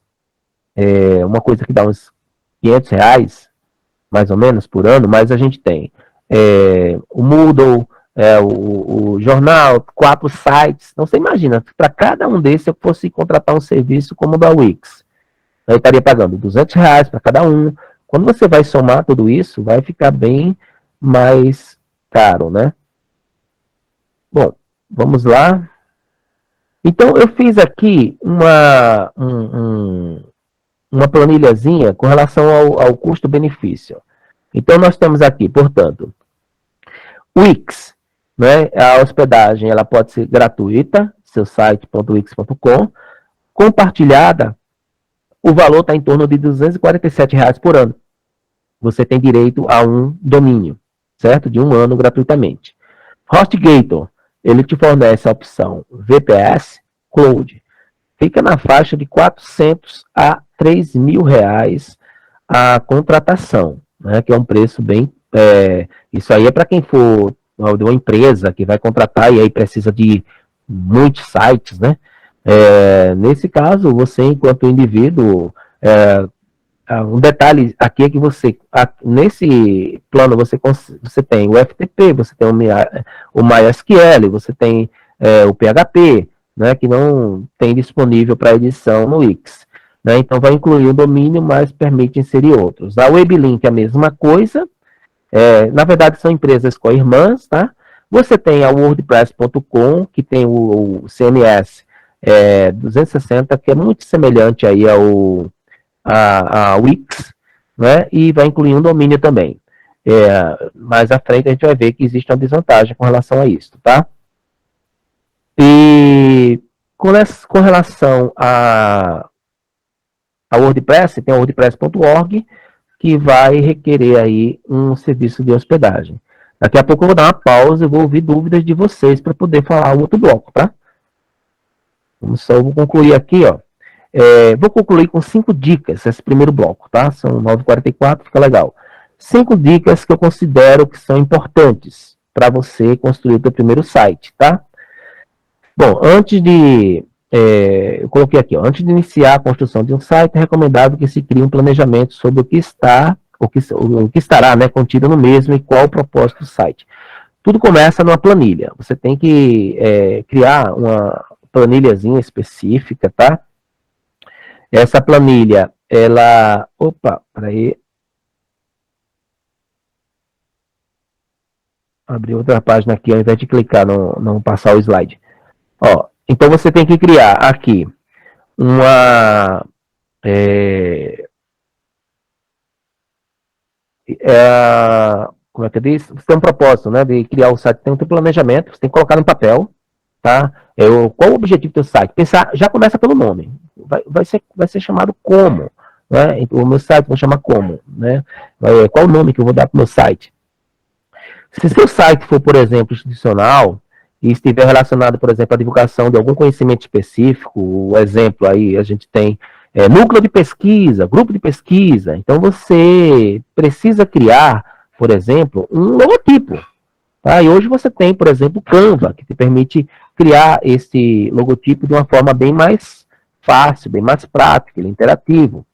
Speaker 2: uma coisa que dá uns R$500, mais ou menos, por ano, mas a gente tem o Moodle, o jornal, 4 sites. Então, você imagina, para cada um desses, eu fosse contratar um serviço como o da Wix, eu estaria pagando R$200 para cada um. Quando você vai somar tudo isso, vai ficar bem mais caro, né? Bom, vamos lá. Então, eu fiz aqui uma planilhazinha com relação ao custo-benefício. Então, nós temos aqui, portanto, Wix, né? A hospedagem ela pode ser gratuita, seu site.wix.com, compartilhada, o valor está em torno de R$247 por ano. Você tem direito a um domínio, certo? De um ano gratuitamente. HostGator, ele te fornece a opção VPS Cloud. Fica na faixa de R$400 a R$3.000 a contratação, né? Que é um preço bem... isso aí é para quem for de uma empresa que vai contratar e aí precisa de muitos sites, né? Nesse caso, você, enquanto indivíduo... um detalhe aqui é que nesse plano você tem o FTP, você tem o MySQL, você tem o PHP, né, que não tem disponível para edição no Wix. Né, então vai incluir o domínio, mas permite inserir outros. A WebLink é a mesma coisa, na verdade são empresas co-irmãs, tá? Você tem a WordPress.com, que tem o CMS 260, que é muito semelhante aí a Wix, né, e vai incluir um domínio também. Mais à frente a gente vai ver que existe uma desvantagem com relação a isso, tá? E com relação a WordPress, tem a WordPress.org, que vai requerer aí um serviço de hospedagem. Daqui a pouco eu vou dar uma pausa e vou ouvir dúvidas de vocês para poder falar o outro bloco, tá? Eu vou concluir aqui, ó. Vou concluir com 5 dicas, esse primeiro bloco, tá? São 9h44, fica legal. 5 dicas que eu considero que são importantes, para você construir o seu primeiro site, tá? Bom, eu coloquei aqui, ó, antes de iniciar a construção de um site, é recomendável que se crie um planejamento sobre o que estará, né, contido no mesmo e qual o propósito do site. Tudo começa numa planilha. Você tem que criar uma planilhazinha específica, tá? Essa planilha, ela... Opa, peraí. Abri outra página aqui, ao invés de clicar, não passar o slide. Ó, então você tem que criar aqui uma... como é que eu disse? Você tem um propósito, né, de criar o site, tem um planejamento, você tem que colocar no papel, tá? Qual o objetivo do seu site? Pensar, já começa pelo nome. Vai ser chamado como, né? O meu site vou chamar como, né? Qual o nome que eu vou dar para o meu site? Se seu site for, por exemplo, institucional e estiver relacionado, por exemplo, à divulgação de algum conhecimento específico, o exemplo aí a gente tem núcleo de pesquisa, grupo de pesquisa, então você precisa criar, por exemplo, um logotipo. Tá? E hoje você tem, por exemplo, o Canva, que te permite criar esse logotipo de uma forma bem mais fácil, bem mais prática, interativo.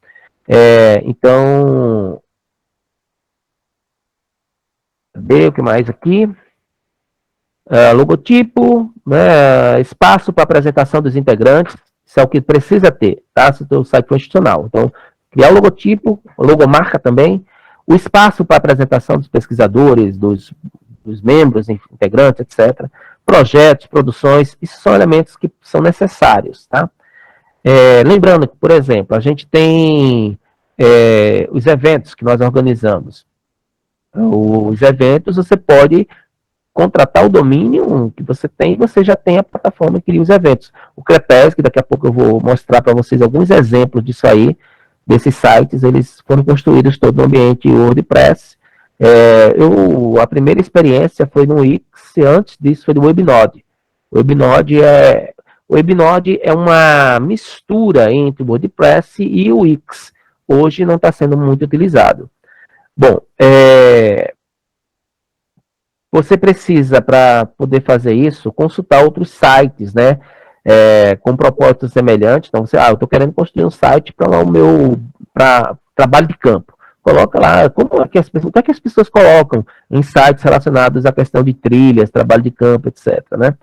Speaker 2: Então, ver o que mais aqui. Logotipo, né, espaço para apresentação dos integrantes, isso é o que precisa ter, tá? Se o seu site for institucional. Então, criar o logotipo, logomarca também, o espaço para apresentação dos pesquisadores, dos membros, integrantes, etc. Projetos, produções, isso são elementos que são necessários, tá? Lembrando que, por exemplo, a gente tem os eventos que nós organizamos. Os eventos você pode contratar o domínio que você tem, você já tem a plataforma que cria os eventos. O Crepes, que daqui a pouco eu vou mostrar para vocês alguns exemplos disso aí, desses sites, eles foram construídos todo no ambiente WordPress. A primeira experiência foi no Wix, antes disso foi do Webnode. O Webnode é uma mistura entre o WordPress e o Wix. Hoje não está sendo muito utilizado. Bom, você precisa, para poder fazer isso, consultar outros sites, né? Com propósitos semelhantes. Então, eu estou querendo construir um site para trabalho de campo. Coloca lá, o que é que as pessoas colocam em sites relacionados à questão de trilhas, trabalho de campo, etc. Né?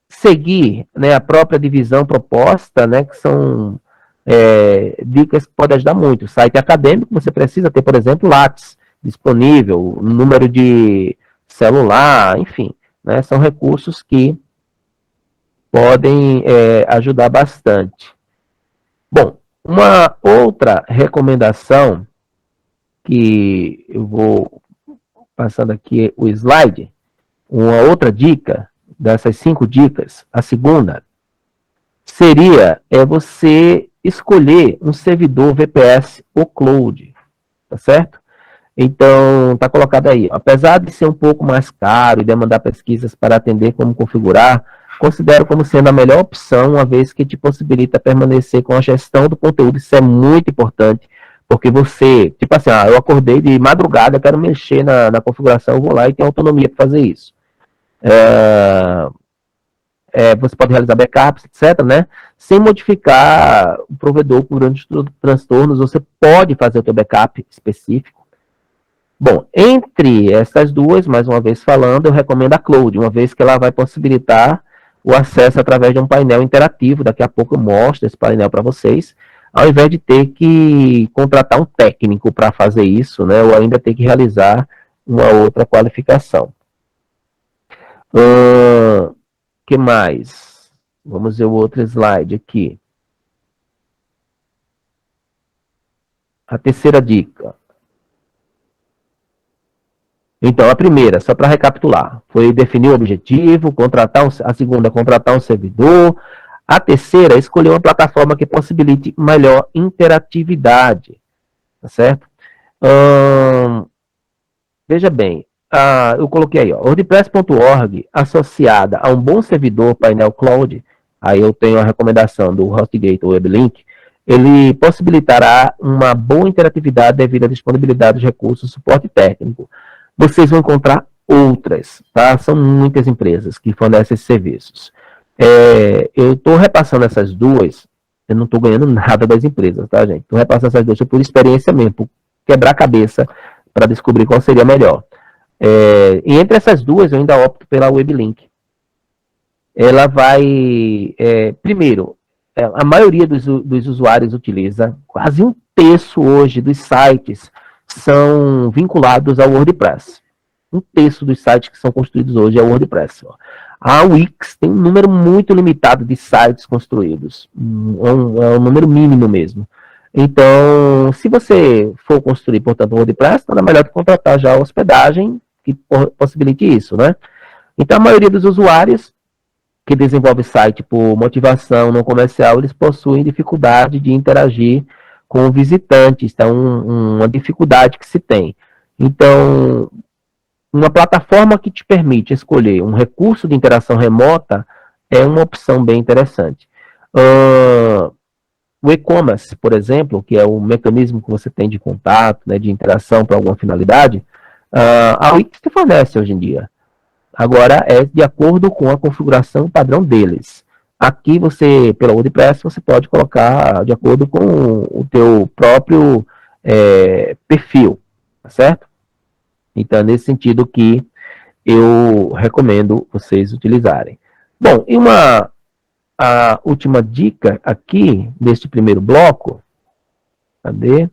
Speaker 2: Seguir, né, a própria divisão proposta, né, que são dicas que podem ajudar muito. O site acadêmico, você precisa ter, por exemplo, Lattes disponível, número de celular, enfim, né, são recursos que podem ajudar bastante. Bom, uma outra recomendação, que eu vou passando aqui o slide, uma outra dica, dessas 5 dicas, a segunda, seria você escolher um servidor VPS ou cloud, tá certo? Então, está colocado aí. Apesar de ser um pouco mais caro e demandar pesquisas para atender como configurar, considero como sendo a melhor opção, uma vez que te possibilita permanecer com a gestão do conteúdo. Isso é muito importante, porque você, tipo assim, eu acordei de madrugada, quero mexer na configuração, eu vou lá e tenho autonomia para fazer isso. Você pode realizar backups, etc., né? Sem modificar o provedor por grandes transtornos, você pode fazer o seu backup específico. Bom, entre essas duas, mais uma vez falando, eu recomendo a Cloud, uma vez que ela vai possibilitar o acesso através de um painel interativo. Daqui a pouco eu mostro esse painel para vocês, ao invés de ter que contratar um técnico para fazer isso, né, ou ainda ter que realizar uma outra qualificação. Que mais? Vamos ver o outro slide aqui. A terceira dica. Então, a primeira, só para recapitular, foi definir o objetivo, a segunda, contratar um servidor. A terceira, escolher uma plataforma que possibilite maior interatividade. Tá certo? Veja bem, eu coloquei aí, WordPress.org, associada a um bom servidor painel cloud, aí eu tenho a recomendação do HostGator WebLink, ele possibilitará uma boa interatividade devido à disponibilidade dos recursos, suporte técnico. vocês vão encontrar outras, tá? São muitas empresas que fornecem esses serviços. Eu estou repassando essas duas, eu não estou ganhando nada das empresas, tá, gente? Estou repassando essas duas por experiência mesmo, por quebrar a cabeça para descobrir qual seria melhor. E entre essas duas, eu ainda opto pela WebLink. Ela vai, primeiro, a maioria dos usuários utiliza, quase um terço hoje dos sites são vinculados ao WordPress. Um terço dos sites que são construídos hoje é o WordPress. A Wix tem um número muito limitado de sites construídos. É um número mínimo mesmo. Então, se você for construir, portanto, o WordPress, nada melhor que contratar já a hospedagem que possibilite isso, né? Então, a maioria dos usuários que desenvolve site por motivação não comercial, eles possuem dificuldade de interagir com visitantes, então uma dificuldade que se tem. Então, uma plataforma que te permite escolher um recurso de interação remota é uma opção bem interessante. O e-commerce, por exemplo, que é o mecanismo que você tem de contato, né, de interação para alguma finalidade, a Wix te fornece hoje em dia. Agora, é de acordo com a configuração padrão deles. Aqui, pelo WordPress, você pode colocar de acordo com o teu próprio perfil, tá certo? Então, é nesse sentido que eu recomendo vocês utilizarem. Bom, e a última dica aqui, deste primeiro bloco, cadê?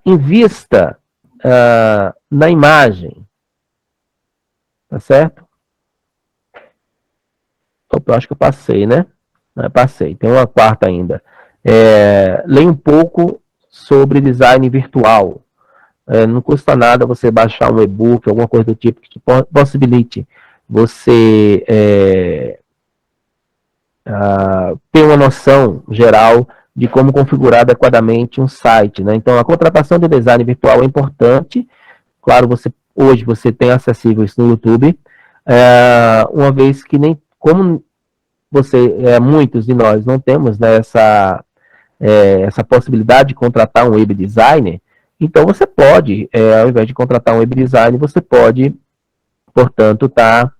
Speaker 2: Invista na imagem. Tá certo? Opa, eu acho que eu passei, né? Passei. Tem uma quarta ainda. Leia um pouco sobre design virtual. Não custa nada você baixar um e-book, alguma coisa do tipo que possibilite você ter uma noção geral de como configurar adequadamente um site, né? Então, a contratação de design virtual é importante. Claro, hoje você tem acessível isso no YouTube, uma vez que como muitos de nós não temos, né, essa possibilidade de contratar um web designer, então você pode, ao invés de contratar um web designer, você pode, portanto, estar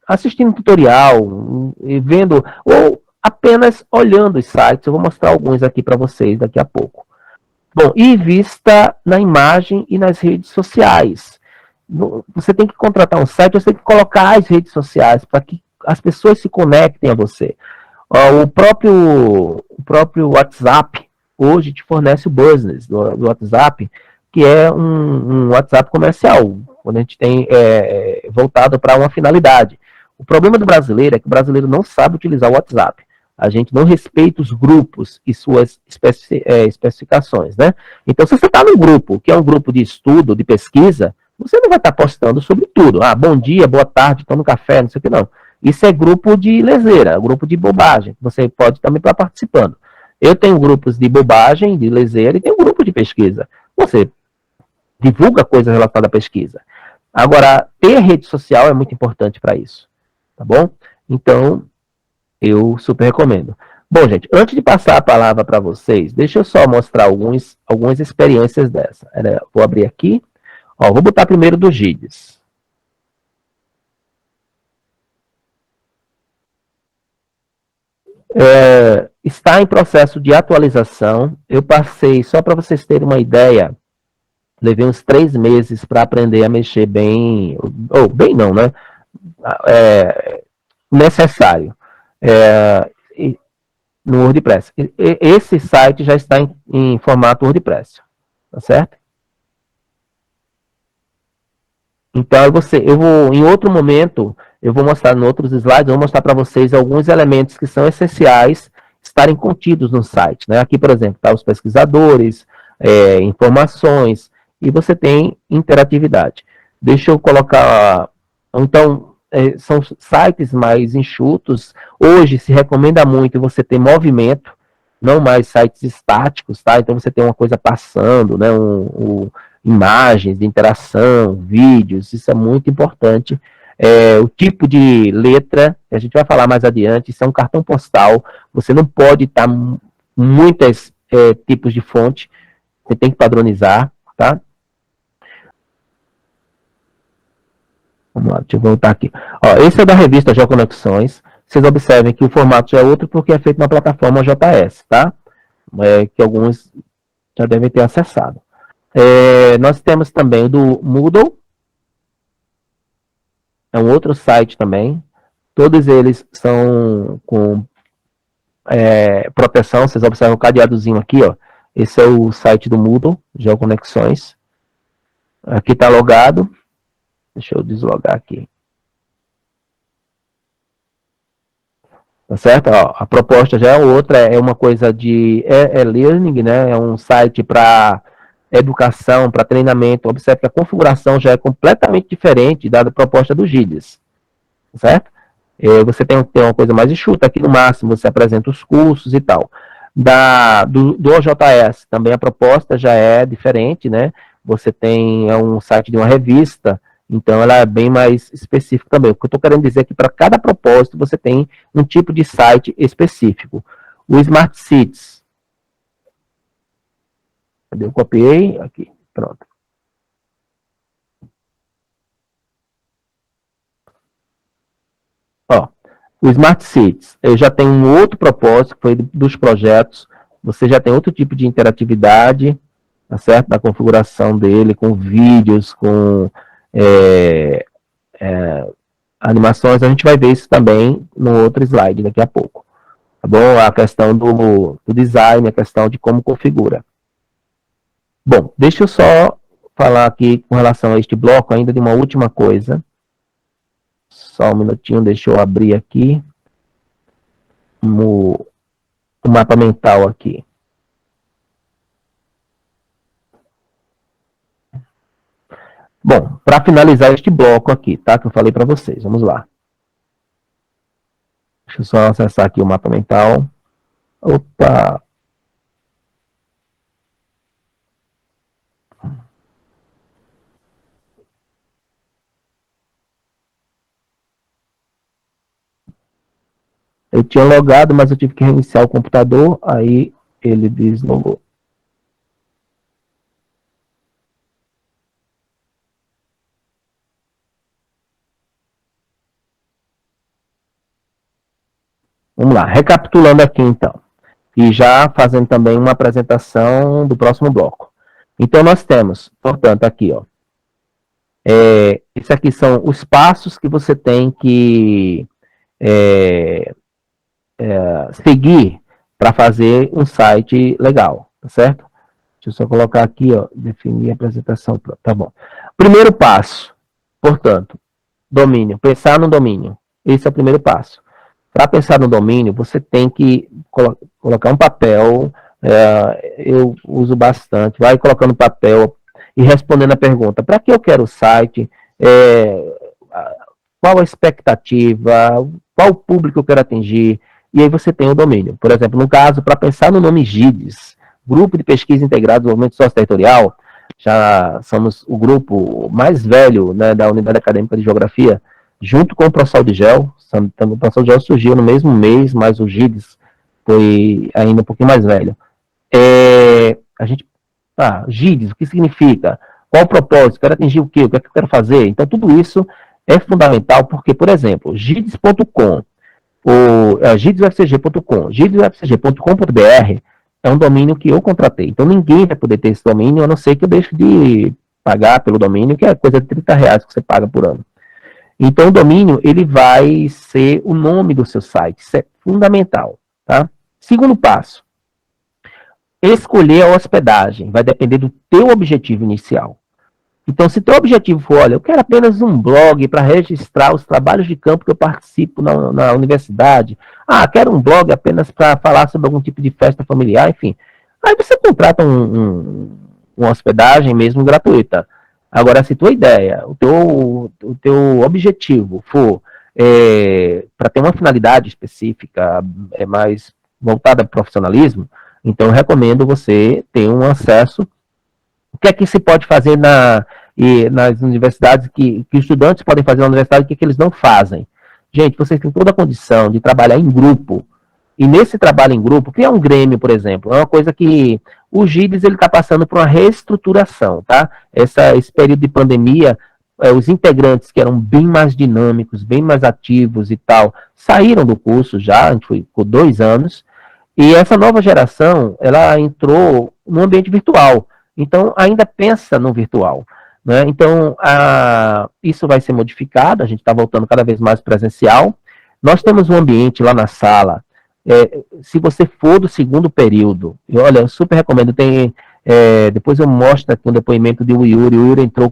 Speaker 2: assistindo um tutorial, vendo, ou apenas olhando os sites. Eu vou mostrar alguns aqui para vocês daqui a pouco. Bom, e vista na imagem e nas redes sociais. Você tem que contratar um site, você tem que colocar as redes sociais para que as pessoas se conectem a você. O próprio WhatsApp hoje te fornece o business do WhatsApp, que é um WhatsApp comercial, quando a gente tem voltado para uma finalidade. O problema do brasileiro é que o brasileiro não sabe utilizar o WhatsApp. A gente não respeita os grupos e suas especificações, né? Então, se você está num grupo, que é um grupo de estudo, de pesquisa, você não vai estar postando sobre tudo. Bom dia, boa tarde, estou no café, não sei o que não. Isso é grupo de leseira, grupo de bobagem. Você pode também estar participando. Eu tenho grupos de bobagem, de leseira, e tenho um grupo de pesquisa. Você divulga coisas relacionadas à pesquisa. Agora, ter rede social é muito importante para isso, tá bom? Então, eu super recomendo. Bom, gente, antes de passar a palavra para vocês, deixa eu só mostrar algumas experiências dessa. Vou abrir aqui. Vou botar primeiro do GIDES. Está em processo de atualização. Eu passei, só para vocês terem uma ideia, levei uns 3 meses para aprender a mexer bem, ou bem não, né? Necessário. No WordPress. Esse site já está em formato WordPress, tá certo? Então, em outro momento, eu vou mostrar em outros slides, eu vou mostrar para vocês alguns elementos que são essenciais estarem contidos no site, né? Aqui, por exemplo, tá os pesquisadores, informações, e você tem interatividade. Deixa eu colocar, então, são sites mais enxutos. Hoje se recomenda muito você ter movimento, não mais sites estáticos, tá? Então você tem uma coisa passando, né? Imagens de interação, vídeos, isso é muito importante. O tipo de letra, a gente vai falar mais adiante, isso é um cartão postal, você não pode estar muitos tipos de fonte, você tem que padronizar. tá? Vamos lá, deixa eu voltar aqui. Ó, esse é da revista Geoconexões. Vocês observem que o formato já é outro porque é feito na plataforma JS, tá? Que alguns já devem ter acessado. Nós temos também o do Moodle. É um outro site também. Todos eles são com proteção. Vocês observam o cadeadozinho aqui, ó. Esse é o site do Moodle, Geoconexões. Aqui está logado. Deixa eu deslogar aqui. Tá certo? Ó, a proposta já é outra, é uma coisa de learning, né? É um site para educação, para treinamento. Observe que a configuração já é completamente diferente da proposta do GIDES, certo? Você tem uma coisa mais enxuta, aqui no máximo você apresenta os cursos e tal. Do OJS também a proposta já é diferente, né? Você tem um site de uma revista, então ela é bem mais específica também. O que eu estou querendo dizer é que para cada propósito você tem um tipo de site específico. O Smart Cities. Cadê? Eu copiei aqui, pronto. Ó, o Smart Cities, eu já tenho um outro propósito, que foi dos projetos. Você já tem outro tipo de interatividade, tá certo? Da configuração dele, com vídeos, com animações. A gente vai ver isso também no outro slide daqui a pouco. Tá bom? A questão do design, a questão de como configura. Bom, deixa eu só falar aqui com relação a este bloco ainda de uma última coisa. Só um minutinho, deixa eu abrir aqui o mapa mental aqui. Bom, para finalizar este bloco aqui, tá? Que eu falei para vocês. Vamos lá. Deixa eu só acessar aqui o mapa mental. Opa! Eu tinha logado, mas eu tive que reiniciar o computador, aí ele deslogou. Vamos lá, recapitulando aqui então. E já fazendo também uma apresentação do próximo bloco. Então nós temos, portanto, aqui, ó. Esses aqui são os passos que você tem que seguir para fazer um site legal, tá certo? Deixa eu só colocar aqui, ó, definir a apresentação, tá bom. Primeiro passo, portanto, domínio, pensar no domínio. Esse é o primeiro passo. Para pensar no domínio, você tem que colocar um papel, eu uso bastante, vai colocando papel e respondendo a pergunta, para que eu quero o site, qual a expectativa, qual o público eu quero atingir, e aí você tem o domínio. Por exemplo, no caso, para pensar no nome GIDES, Grupo de Pesquisa Integrada do Desenvolvimento Socioterritorial, já somos o grupo mais velho, né, da Unidade Acadêmica de Geografia, junto com o ProSaúde-Gel. O ProSaúde-Gel surgiu no mesmo mês, mas o GIDES foi ainda um pouquinho mais velho. GIDES, o que significa? Qual o propósito? Quero atingir o quê? O que é que eu quero fazer? Então, tudo isso é fundamental, porque, por exemplo, gides.com, gidesufcg.com, gidesufcg.com.br é um domínio que eu contratei. Então, ninguém vai poder ter esse domínio, a não ser que eu deixe de pagar pelo domínio, que é coisa de R$30 que você paga por ano. Então, o domínio, ele vai ser o nome do seu site. Isso é fundamental, tá? Segundo passo, escolher a hospedagem. Vai depender do teu objetivo inicial. Então, se teu objetivo for, olha, eu quero apenas um blog para registrar os trabalhos de campo que eu participo na universidade. Quero um blog apenas para falar sobre algum tipo de festa familiar, enfim. Aí você contrata uma hospedagem mesmo gratuita. Agora, se tua ideia, o teu objetivo for para ter uma finalidade específica, mais voltada para o profissionalismo, então eu recomendo você ter um acesso. O que é que se pode fazer nas universidades, que estudantes podem fazer na universidade, o que eles não fazem? Gente, vocês têm toda a condição de trabalhar em grupo. E nesse trabalho em grupo, criar um grêmio, por exemplo, é uma coisa que O GIDES ele está passando por uma reestruturação, tá? Esse período de pandemia, os integrantes que eram bem mais dinâmicos, bem mais ativos e tal, saíram do curso já, a gente foi por 2 anos, e essa nova geração, ela entrou no ambiente virtual, então ainda pensa no virtual, né? Então, isso vai ser modificado, a gente está voltando cada vez mais presencial. Nós temos um ambiente lá na sala, se você for do segundo período, olha, eu super recomendo, depois eu mostro aqui um depoimento de o Yuri entrou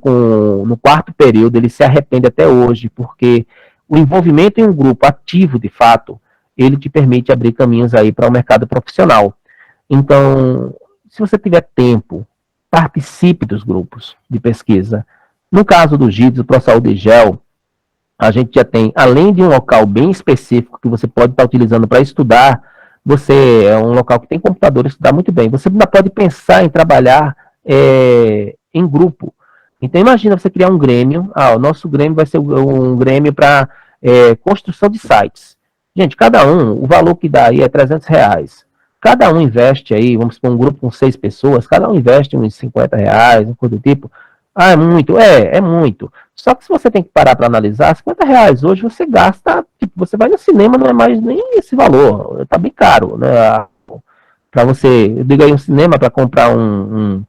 Speaker 2: no 4º período, ele se arrepende até hoje, porque o envolvimento em um grupo ativo, de fato, ele te permite abrir caminhos aí para o mercado profissional. Então, se você tiver tempo, participe dos grupos de pesquisa. No caso do GIDES, o ProSaúde Gel, a gente já tem, além de um local bem específico que você pode estar utilizando para estudar, você é um local que tem computador, estudar muito bem. Você ainda pode pensar em trabalhar em grupo. Então, imagina você criar um grêmio. O nosso grêmio vai ser um grêmio para construção de sites. Gente, cada um, o valor que dá aí é R$300. Cada um investe aí, vamos supor, um grupo com 6 pessoas, cada um investe uns R$50, uma coisa do tipo. É muito? É muito. Só que se você tem que parar para analisar, R$50 hoje você gasta, tipo, você vai no cinema, não é mais nem esse valor, tá bem caro, né? Para você, eu digo aí um cinema para comprar um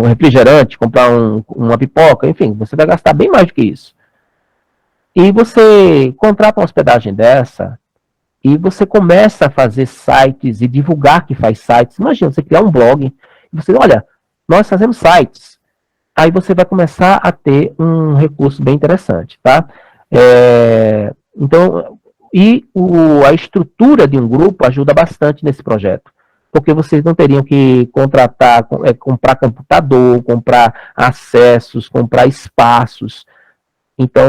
Speaker 2: refrigerante, comprar uma pipoca, enfim, você vai gastar bem mais do que isso. E você contrata uma hospedagem dessa, e você começa a fazer sites e divulgar que faz sites. Imagina, você criar um blog, e você, olha, nós fazemos sites. Aí você vai começar a ter um recurso bem interessante, tá? Então, a estrutura de um grupo ajuda bastante nesse projeto, porque vocês não teriam que comprar computador, comprar acessos, comprar espaços. Então,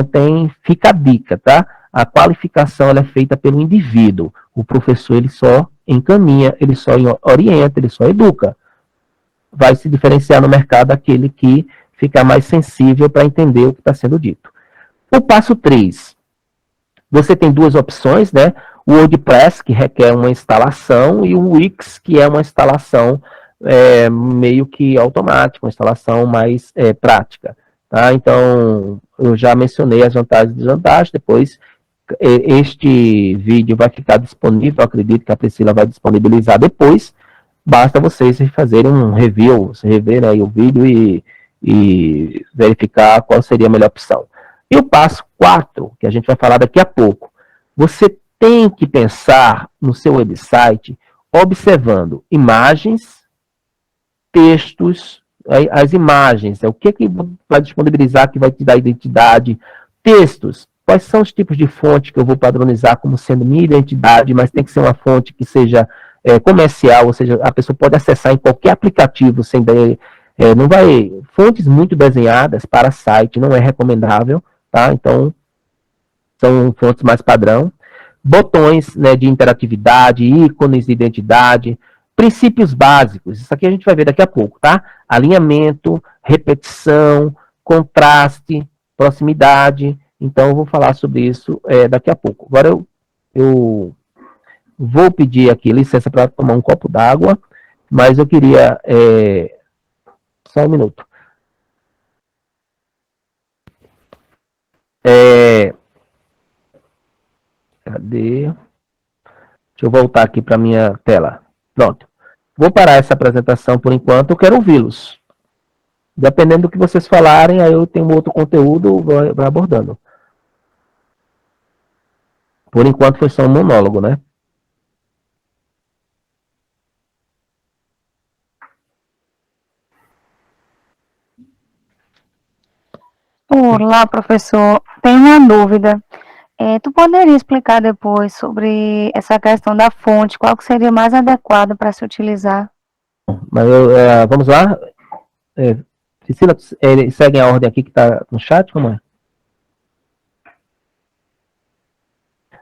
Speaker 2: fica a dica, tá? A qualificação ela é feita pelo indivíduo. O professor ele só encaminha, ele só orienta, ele só educa. Vai se diferenciar no mercado aquele que fica mais sensível para entender o que está sendo dito. O passo 3. Você tem 2 opções, né? O WordPress, que requer uma instalação, e o Wix, que é uma instalação meio que automática, uma instalação mais prática. Tá? Então, eu já mencionei as vantagens e desvantagens, depois este vídeo vai ficar disponível, acredito que a Priscila vai disponibilizar depois, basta vocês fazerem um review, você rever aí o vídeo e verificar qual seria a melhor opção. E o passo 4, que a gente vai falar daqui a pouco, você tem que pensar no seu website observando imagens, textos, as imagens, o que vai disponibilizar que vai te dar identidade, textos, quais são os tipos de fonte que eu vou padronizar como sendo minha identidade, mas tem que ser uma fonte que seja comercial, ou seja, a pessoa pode acessar em qualquer aplicativo sem não vai, fontes muito desenhadas para site não é recomendável, tá? Então, são fontes mais padrão. Botões, né, de interatividade, ícones de identidade, princípios básicos, isso aqui a gente vai ver daqui a pouco, tá? Alinhamento, repetição, contraste, proximidade, então eu vou falar sobre isso daqui a pouco. Agora eu vou pedir aqui licença para tomar um copo d'água, mas eu queria... só um minuto. Cadê? Deixa eu voltar aqui para minha tela. Pronto. Vou parar essa apresentação por enquanto, eu quero ouvi-los. Dependendo do que vocês falarem, aí eu tenho outro conteúdo, vou abordando. Por enquanto foi só um monólogo, né?
Speaker 1: Olá, professor. Tenho uma dúvida. Tu poderia explicar depois sobre essa questão da fonte, qual que seria mais adequado para se utilizar?
Speaker 2: Mas vamos lá. Priscila, eles seguem a ordem aqui que está no chat, como é?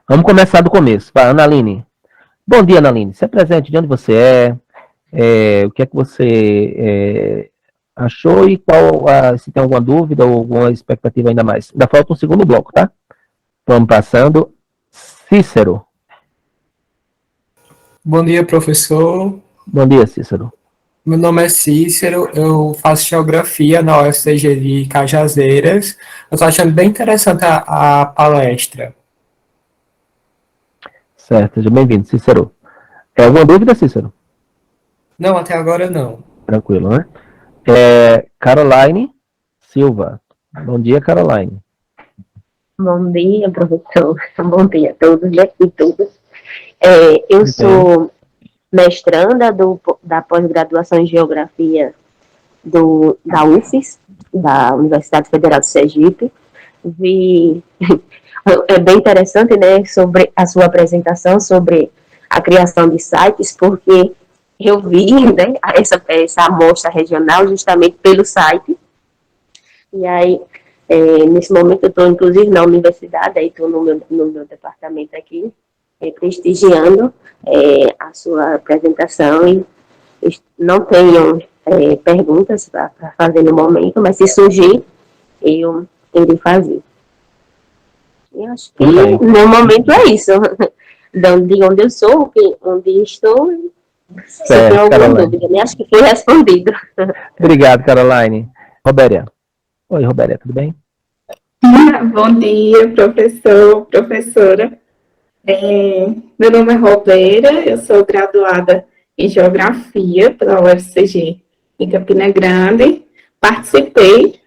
Speaker 2: Vamos começar do começo. Vai, Analine. Bom dia, Analine. Se apresente de onde você o que é que você achou e se tem alguma dúvida ou alguma expectativa ainda mais. Ainda falta um segundo bloco, tá? Vamos passando. Cícero.
Speaker 3: Bom dia, professor.
Speaker 2: Bom dia, Cícero.
Speaker 3: Meu nome é Cícero, eu faço geografia na UFCG de Cajazeiras. Eu estou achando bem interessante a palestra.
Speaker 2: Certo, seja bem-vindo, Cícero. Alguma dúvida, Cícero?
Speaker 3: Não, até agora não.
Speaker 2: Tranquilo, né? Caroline Silva. Bom dia, Caroline.
Speaker 4: Bom dia, professor. Bom dia a todos e todas. Eu sou mestranda da pós-graduação em Geografia da UFES, da Universidade Federal de Sergipe. É bem interessante, né, sobre a sua apresentação sobre a criação de sites, porque eu vi, né, essa amostra regional justamente pelo site. E aí, nesse momento eu estou, inclusive, na universidade, aí estou no meu departamento aqui, prestigiando a sua apresentação, e não tenho perguntas para fazer no momento, mas se surgir, eu irei fazer. Eu acho que no momento é isso. De onde eu sou, onde estou, se tem alguma dúvida, né? Acho que foi respondido.
Speaker 2: Obrigado, Caroline. Robéria. Oi, Robéria, tudo bem?
Speaker 5: Bom dia, professor, professora. Meu nome é Robéria, eu sou graduada em Geografia pela UFCG em Campina Grande. Participei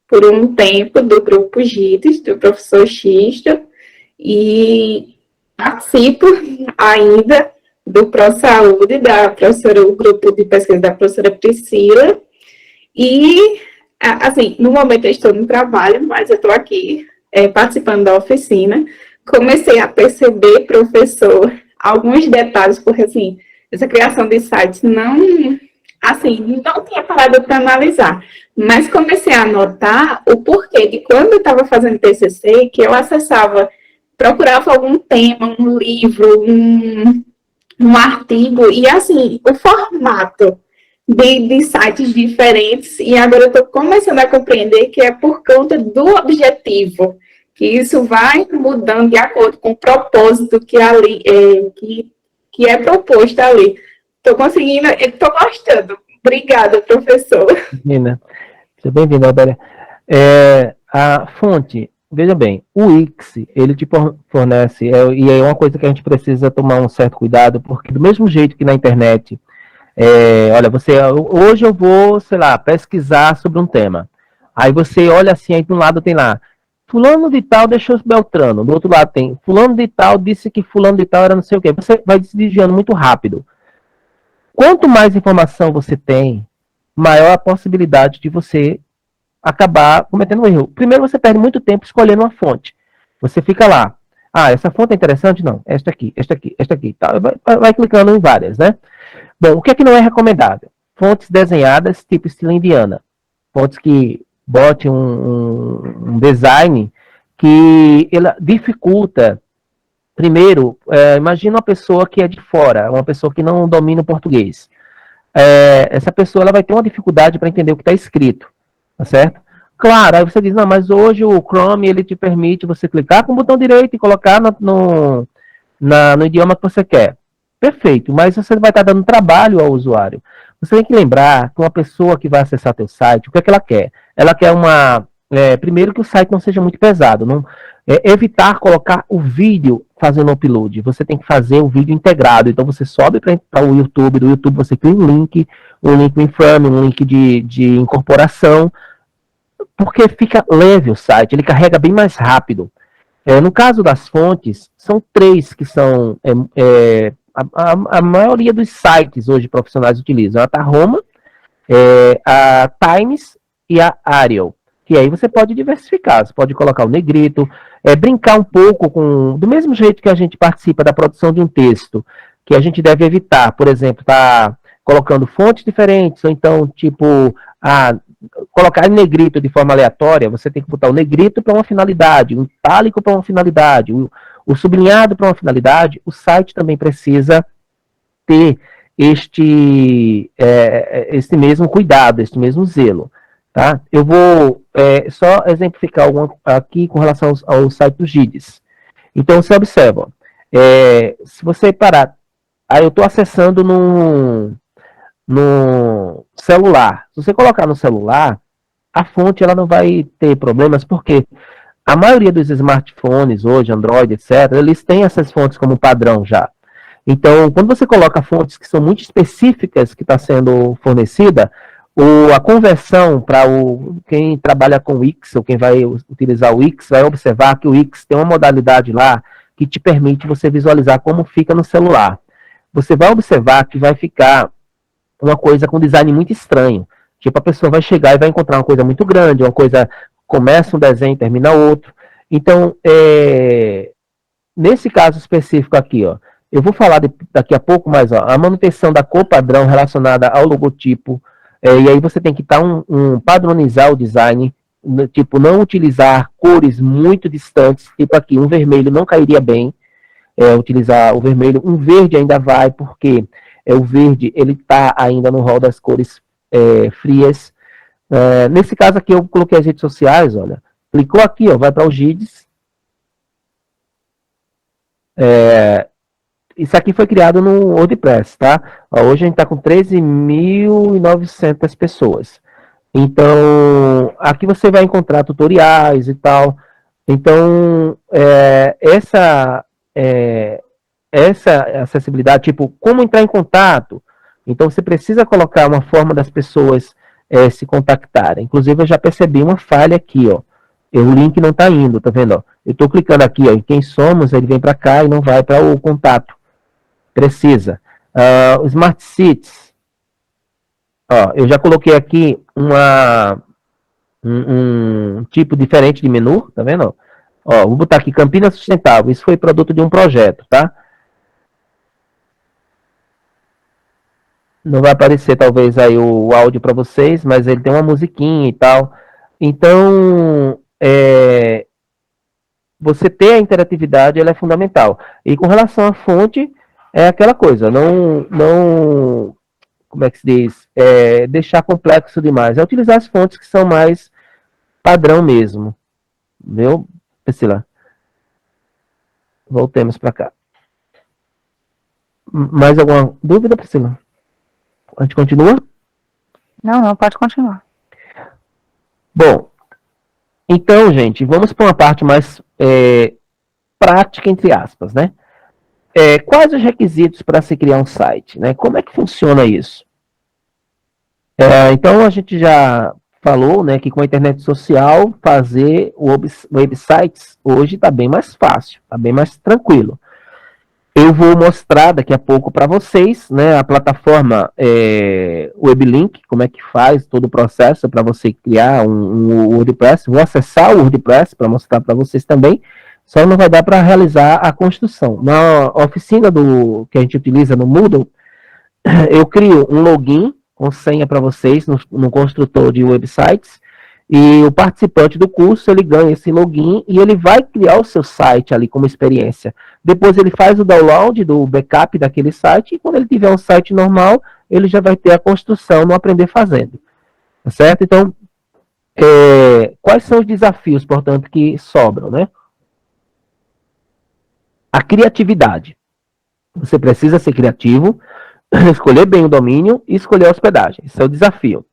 Speaker 5: por um tempo do grupo GIDES, do professor Xisto, e participo ainda do ProSaúde, do grupo de pesquisa da professora Priscila. E, assim, no momento eu estou no trabalho, mas eu estou aqui participando da oficina. Comecei a perceber, professor, alguns detalhes, porque, assim, essa criação de sites não tinha parado para analisar, mas comecei a notar o porquê de quando eu estava fazendo TCC, que eu procurava algum tema, um livro, um artigo, e, assim, o formato de sites diferentes, e agora eu estou começando a compreender que é por conta do objetivo, que isso vai mudando de acordo com o propósito que ali que é proposto ali. Estou conseguindo, estou gostando. Obrigada, professor.
Speaker 2: Menina, seja bem-vinda, Robéria. A fonte, veja bem, o Wix, ele te fornece, e é uma coisa que a gente precisa tomar um certo cuidado, porque do mesmo jeito que na internet, olha, hoje eu vou, sei lá, pesquisar sobre um tema. Aí você olha assim, aí de um lado tem lá, fulano de tal deixou Beltrano, do outro lado tem, fulano de tal disse que fulano de tal era não sei o quê. Você vai se desviando muito rápido. Quanto mais informação você tem, maior a possibilidade de você acabar cometendo um erro. Primeiro, você perde muito tempo escolhendo uma fonte. Você fica lá. Essa fonte é interessante? Não. Esta aqui, esta aqui, esta aqui. Tá? Vai clicando em várias, né? Bom, o que é que não é recomendável? Fontes desenhadas tipo estilo indiana. Fontes que botem um design que ela dificulta. Primeiro, imagina uma pessoa que é de fora, uma pessoa que não domina o português. Essa pessoa ela vai ter uma dificuldade para entender o que está escrito, tá certo? Claro, aí você diz, não, mas hoje o Chrome ele te permite você clicar com o botão direito e colocar no idioma que você quer. Perfeito, mas você vai estar dando trabalho ao usuário. Você tem que lembrar que uma pessoa que vai acessar teu site, o que é que ela quer? Ela quer primeiro que o site não seja muito pesado, evitar colocar o vídeo fazendo upload. Você tem que fazer o vídeo integrado. Então você sobe para o YouTube, do YouTube você cria um link em frame, um link de incorporação, porque fica leve o site, ele carrega bem mais rápido. No caso das fontes, são 3 que são a maioria dos sites hoje profissionais utilizam: a Tahoma, a Times e a Arial. Que aí você pode diversificar, você pode colocar o negrito, brincar um pouco do mesmo jeito que a gente participa da produção de um texto, que a gente deve evitar, por exemplo, tá colocando fontes diferentes, ou então, colocar negrito de forma aleatória. Você tem que botar o negrito para uma finalidade, o itálico para uma finalidade, o sublinhado para uma finalidade. O site também precisa ter este mesmo cuidado, este mesmo zelo. Tá? Eu vou só exemplificar aqui com relação ao site do GIDES. Então, você observa, se você parar Aí eu estou acessando no celular. Se você colocar no celular, a fonte ela não vai ter problemas, porque a maioria dos smartphones hoje, Android, etc., eles têm essas fontes como padrão já. Então, quando você coloca fontes que são muito específicas que está sendo fornecida, a conversão para quem trabalha com o Wix, ou quem vai utilizar o Wix, vai observar que o Wix tem uma modalidade lá que te permite você visualizar como fica no celular. Você vai observar que vai ficar uma coisa com design muito estranho. Tipo, a pessoa vai chegar e vai encontrar uma coisa muito grande, uma coisa, começa um desenho e termina outro. Então, nesse caso específico aqui, ó, eu vou falar daqui a pouco, mas ó, a manutenção da cor padrão relacionada ao logotipo, e aí você tem que padronizar o design, tipo, não utilizar cores muito distantes, tipo aqui, um vermelho não cairia bem, utilizar o vermelho, um verde ainda vai, porque o verde, ele está ainda no rol das cores frias. Nesse caso aqui, eu coloquei as redes sociais, olha, clicou aqui, ó, vai para o GIDS. Isso aqui foi criado no WordPress, tá? Hoje a gente está com 13.900 pessoas. Então, aqui você vai encontrar tutoriais e tal. Então, essa acessibilidade, tipo, como entrar em contato. Então, você precisa colocar uma forma das pessoas se contactarem. Inclusive, eu já percebi uma falha aqui, ó. O link não está indo, tá vendo? Ó? Eu estou clicando aqui, ó, em quem somos, ele vem para cá e não vai para o contato. Precisa. O Smart Cities. Ó, eu já coloquei aqui um tipo diferente de menu, tá vendo? Ó, vou botar aqui Campinas Sustentável. Isso foi produto de um projeto, tá? Não vai aparecer talvez aí o áudio para vocês, mas ele tem uma musiquinha e tal. Então, você ter a interatividade ela é fundamental. E com relação à fonte, é aquela coisa, não como é que se diz? Deixar complexo demais. É utilizar as fontes que são mais padrão mesmo. Viu, Priscila? Voltemos para cá. Mais alguma dúvida, Priscila? A gente continua?
Speaker 1: Não, pode continuar.
Speaker 2: Bom, então, gente, vamos para uma parte mais prática, entre aspas, né? Quais os requisitos para se criar um site, né? Como é que funciona isso? Então, a gente já falou, né, que com a internet social, fazer websites hoje está bem mais fácil, está bem mais tranquilo. Eu vou mostrar daqui a pouco para vocês, né, a plataforma WebLink, como é que faz todo o processo para você criar um WordPress. Vou acessar o WordPress para mostrar para vocês também, só não vai dar para realizar a construção. Na oficina que a gente utiliza no Moodle, eu crio um login com senha para vocês no construtor de websites, e o participante do curso, ele ganha esse login e ele vai criar o seu site ali como experiência. Depois ele faz o download do backup daquele site, e quando ele tiver um site normal, ele já vai ter a construção no Aprender Fazendo. Tá certo? Então, quais são os desafios, portanto, que sobram, né? A criatividade. Você precisa ser criativo, escolher bem o domínio e escolher a hospedagem. Esse é o desafio.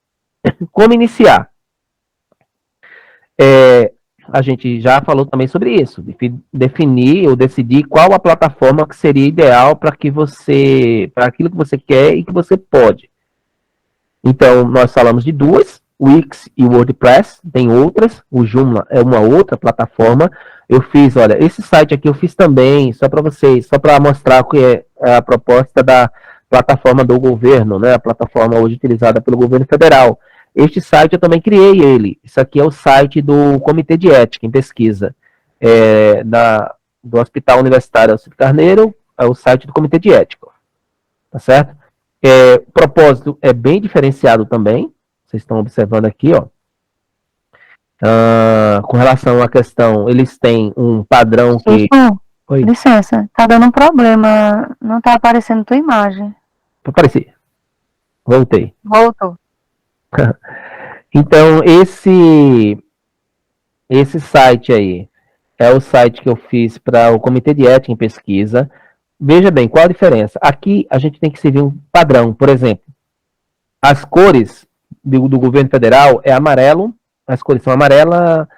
Speaker 2: Como iniciar? A gente já falou também sobre isso, definir ou decidir qual a plataforma que seria ideal para aquilo que você quer e que você pode. Então, nós falamos de duas, o Wix e o WordPress, tem outras, o Joomla é uma outra plataforma. Eu fiz, olha, esse site aqui eu fiz também, só para vocês, só para mostrar o que é a proposta da plataforma do governo, né, a plataforma hoje utilizada pelo governo federal. Este site eu também criei ele. Isso aqui é o site do Comitê de Ética em Pesquisa, do Hospital Universitário Alcide Carneiro, é o site do Comitê de Ética. Tá certo? O propósito é bem diferenciado também. Vocês estão observando aqui, ó. Com relação à questão, eles têm um padrão que...
Speaker 1: Oi. Licença, tá dando um problema. Não tá aparecendo tua imagem.
Speaker 2: Apareci. Voltei.
Speaker 1: Voltou.
Speaker 2: Então, esse site aí é o site que eu fiz para o Comitê de Ética em Pesquisa. veja bem, qual a diferença? Aqui a gente tem que seguir um padrão. Por exemplo, as cores do governo federal é amarelo, as cores são amarela,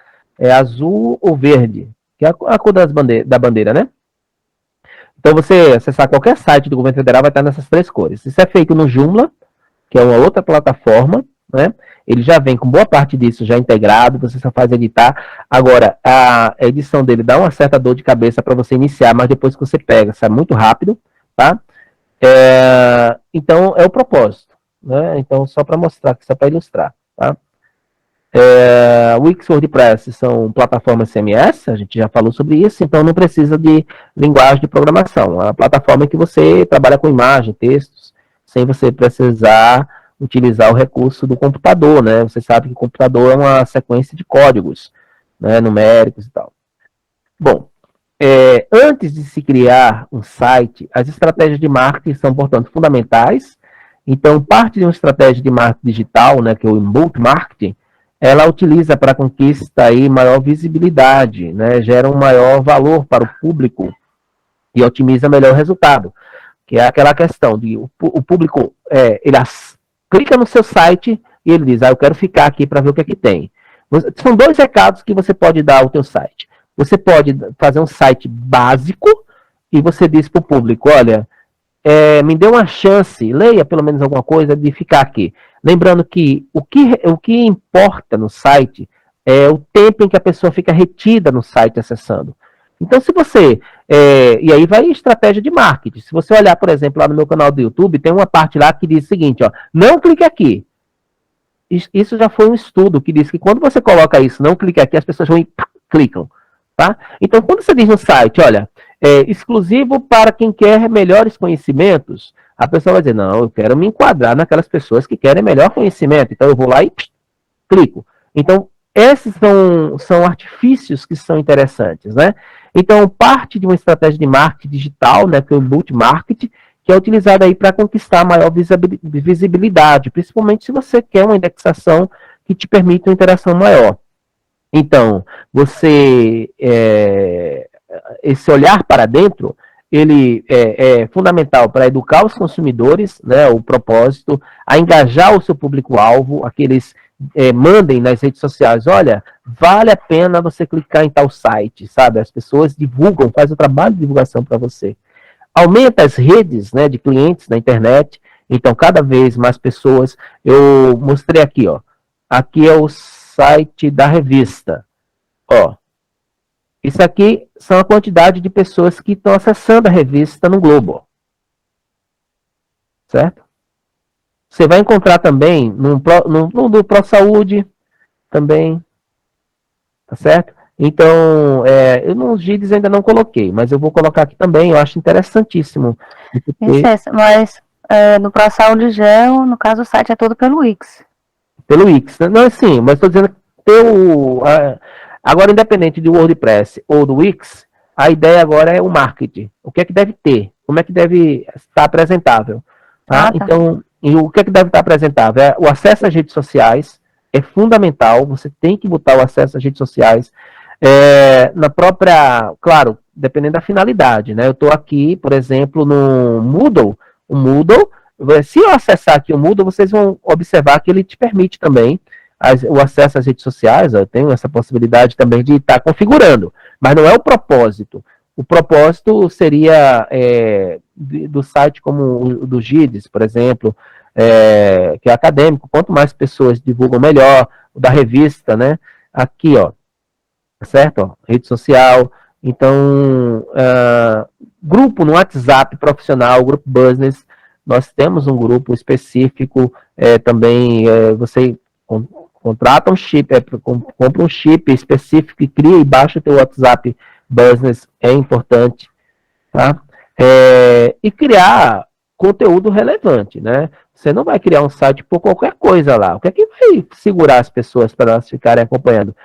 Speaker 2: azul ou verde, que é a cor da bandeira, né? Então, você acessar qualquer site do governo federal vai estar nessas 3 cores. Isso é feito no Joomla, que é uma outra plataforma, né? Ele já vem com boa parte disso já integrado, você só faz editar. Agora, a edição dele dá uma certa dor de cabeça para você iniciar, mas depois que você pega, sai muito rápido, tá? Então, é o propósito, né? Então, só para mostrar, só para ilustrar, tá? Wix e WordPress são plataformas CMS, a gente já falou sobre isso, então não precisa de linguagem de programação. A plataforma em que você trabalha com imagem, textos, sem você precisar utilizar o recurso do computador, né? Você sabe que o computador é uma sequência de códigos, né, numéricos e tal. Bom, antes de se criar um site, as estratégias de marketing são, portanto, fundamentais. Então, parte de uma estratégia de marketing digital, né, que é o inbound marketing, ela utiliza para conquista aí maior visibilidade, né, gera um maior valor para o público e otimiza melhor o resultado, que é aquela questão de o público, ele clica no seu site e ele diz, eu quero ficar aqui para ver o que é que tem. São 2 recados que você pode dar ao teu site. Você pode fazer um site básico e você diz para o público, olha, me dê uma chance, leia pelo menos alguma coisa de ficar aqui. Lembrando que o que importa no site é o tempo em que a pessoa fica retida no site acessando. Então, se você... e aí vai estratégia de marketing. Se você olhar, por exemplo, lá no meu canal do YouTube, tem uma parte lá que diz o seguinte, ó, não clique aqui. Isso já foi um estudo que diz que quando você coloca isso, não clique aqui, as pessoas vão e clicam. Tá? Então, quando você diz no site, olha, exclusivo para quem quer melhores conhecimentos, a pessoa vai dizer, não, eu quero me enquadrar naquelas pessoas que querem melhor conhecimento. Então, eu vou lá e clico. Então, esses são artifícios que são interessantes, né? Então, parte de uma estratégia de marketing digital, né, que é o inbound marketing, que é utilizada aí para conquistar maior visibilidade, principalmente se você quer uma indexação que te permita uma interação maior. Então, esse olhar para dentro, ele é fundamental para educar os consumidores, né, o propósito, a engajar o seu público-alvo, aqueles mandem nas redes sociais, olha, vale a pena você clicar em tal site, sabe? As pessoas divulgam, faz o trabalho de divulgação para você. Aumenta as redes, né, de clientes na internet, então cada vez mais pessoas, eu mostrei aqui, ó, aqui é o site da revista, ó, isso aqui são a quantidade de pessoas que estão acessando a revista no Globo, certo? Você vai encontrar também no do ProSaúde, também, tá certo? Então, eu nos GIDs ainda não coloquei, mas eu vou colocar aqui também, eu acho interessantíssimo.
Speaker 1: Mas no ProSaúde Gel, no caso, o site é todo pelo Wix.
Speaker 2: Pelo Wix, né? Não, sim, mas estou dizendo que agora, independente do WordPress ou do Wix, a ideia agora é o marketing. O que é que deve ter? Como é que deve estar apresentável? Tá? Então, e o que é que deve estar apresentável? O acesso às redes sociais é fundamental, você tem que botar o acesso às redes sociais. Na própria, claro, dependendo da finalidade, né? Eu estou aqui, por exemplo, no Moodle. O Moodle, se eu acessar aqui o Moodle, vocês vão observar que ele te permite também o acesso às redes sociais. Eu tenho essa possibilidade também de estar configurando, mas não é o propósito. O propósito seria do site como o do GIDS, por exemplo, que é acadêmico. Quanto mais pessoas divulgam, melhor. O da revista, né? Aqui, ó, certo? Ó, rede social. Então, grupo no WhatsApp profissional, grupo business, nós temos um grupo específico, também você contrata um chip, compra um chip específico e cria e baixa o teu WhatsApp business, é importante, tá? E criar conteúdo relevante, né? Você não vai criar um site por qualquer coisa lá. O que é que vai segurar as pessoas para elas ficarem acompanhando?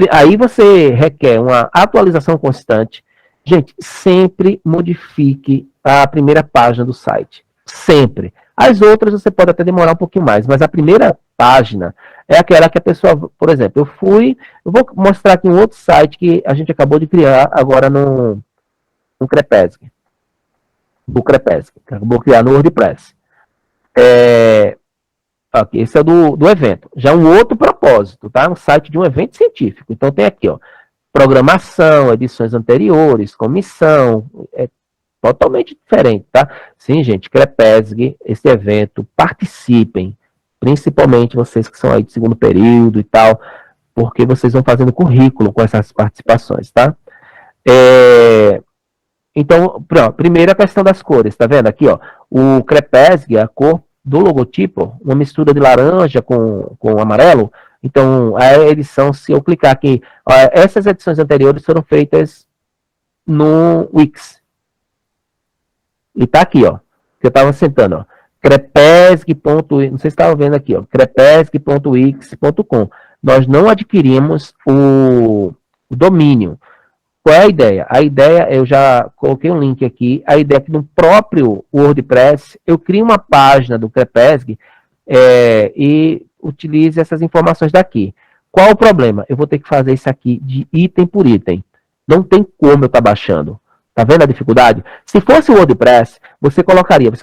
Speaker 2: Aí você requer uma atualização constante. Gente, sempre modifique a primeira página do site. Sempre. As outras você pode até demorar um pouquinho mais, mas a primeira página é aquela que a pessoa, por exemplo, eu vou mostrar aqui um outro site que a gente acabou de criar agora no Crepesg. do Crepesc, que eu vou criar no WordPress. Aqui, esse é do evento. Já um outro propósito, tá? Um site de um evento científico. Então tem aqui, ó, programação, edições anteriores, comissão, é totalmente diferente, tá? Sim, gente, Crepesc, esse evento, participem, principalmente vocês que são aí de segundo período e tal, porque vocês vão fazendo currículo com essas participações, tá? Então, pronto, primeiro a questão das cores, tá vendo aqui, ó, o Crepesc, a cor do logotipo, uma mistura de laranja com amarelo. Então, a edição, se eu clicar aqui, ó, essas edições anteriores foram feitas no Wix. E tá aqui, ó, que eu estava sentando, ó, crepesc. Não sei se vocês estavam vendo aqui, ó, crepesc.wix.com. Nós não adquirimos o domínio. Qual é a ideia? A ideia, eu já coloquei um link aqui, a ideia é que no próprio WordPress eu crio uma página do Crepesc e utilize essas informações daqui. Qual o problema? Eu vou ter que fazer isso aqui de item por item. Não tem como eu estar baixando. Tá vendo a dificuldade? Se fosse o WordPress, você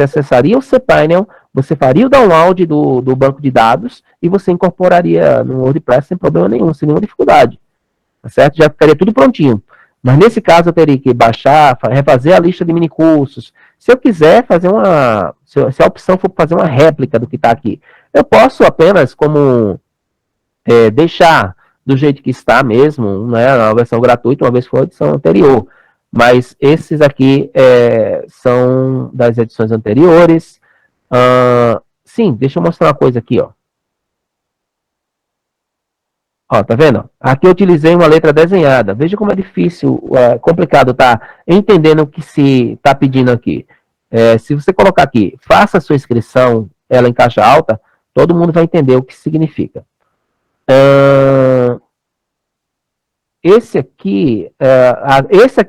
Speaker 2: acessaria o cPanel, você faria o download do banco de dados e você incorporaria no WordPress sem problema nenhum, sem nenhuma dificuldade. Tá certo? Já ficaria tudo prontinho. Mas nesse caso eu teria que baixar, refazer a lista de minicursos. Se eu quiser fazer se a opção for fazer uma réplica do que está aqui, eu posso apenas deixar do jeito que está mesmo, né, na versão gratuita, uma vez que foi a edição anterior. Mas esses aqui são das edições anteriores. Sim, deixa eu mostrar uma coisa aqui, ó. Ó, tá vendo? Aqui eu utilizei uma letra desenhada. Veja como é difícil, complicado tá entendendo o que se está pedindo aqui. Se você colocar aqui, faça a sua inscrição, ela em caixa alta, todo mundo vai entender o que significa. Esse aqui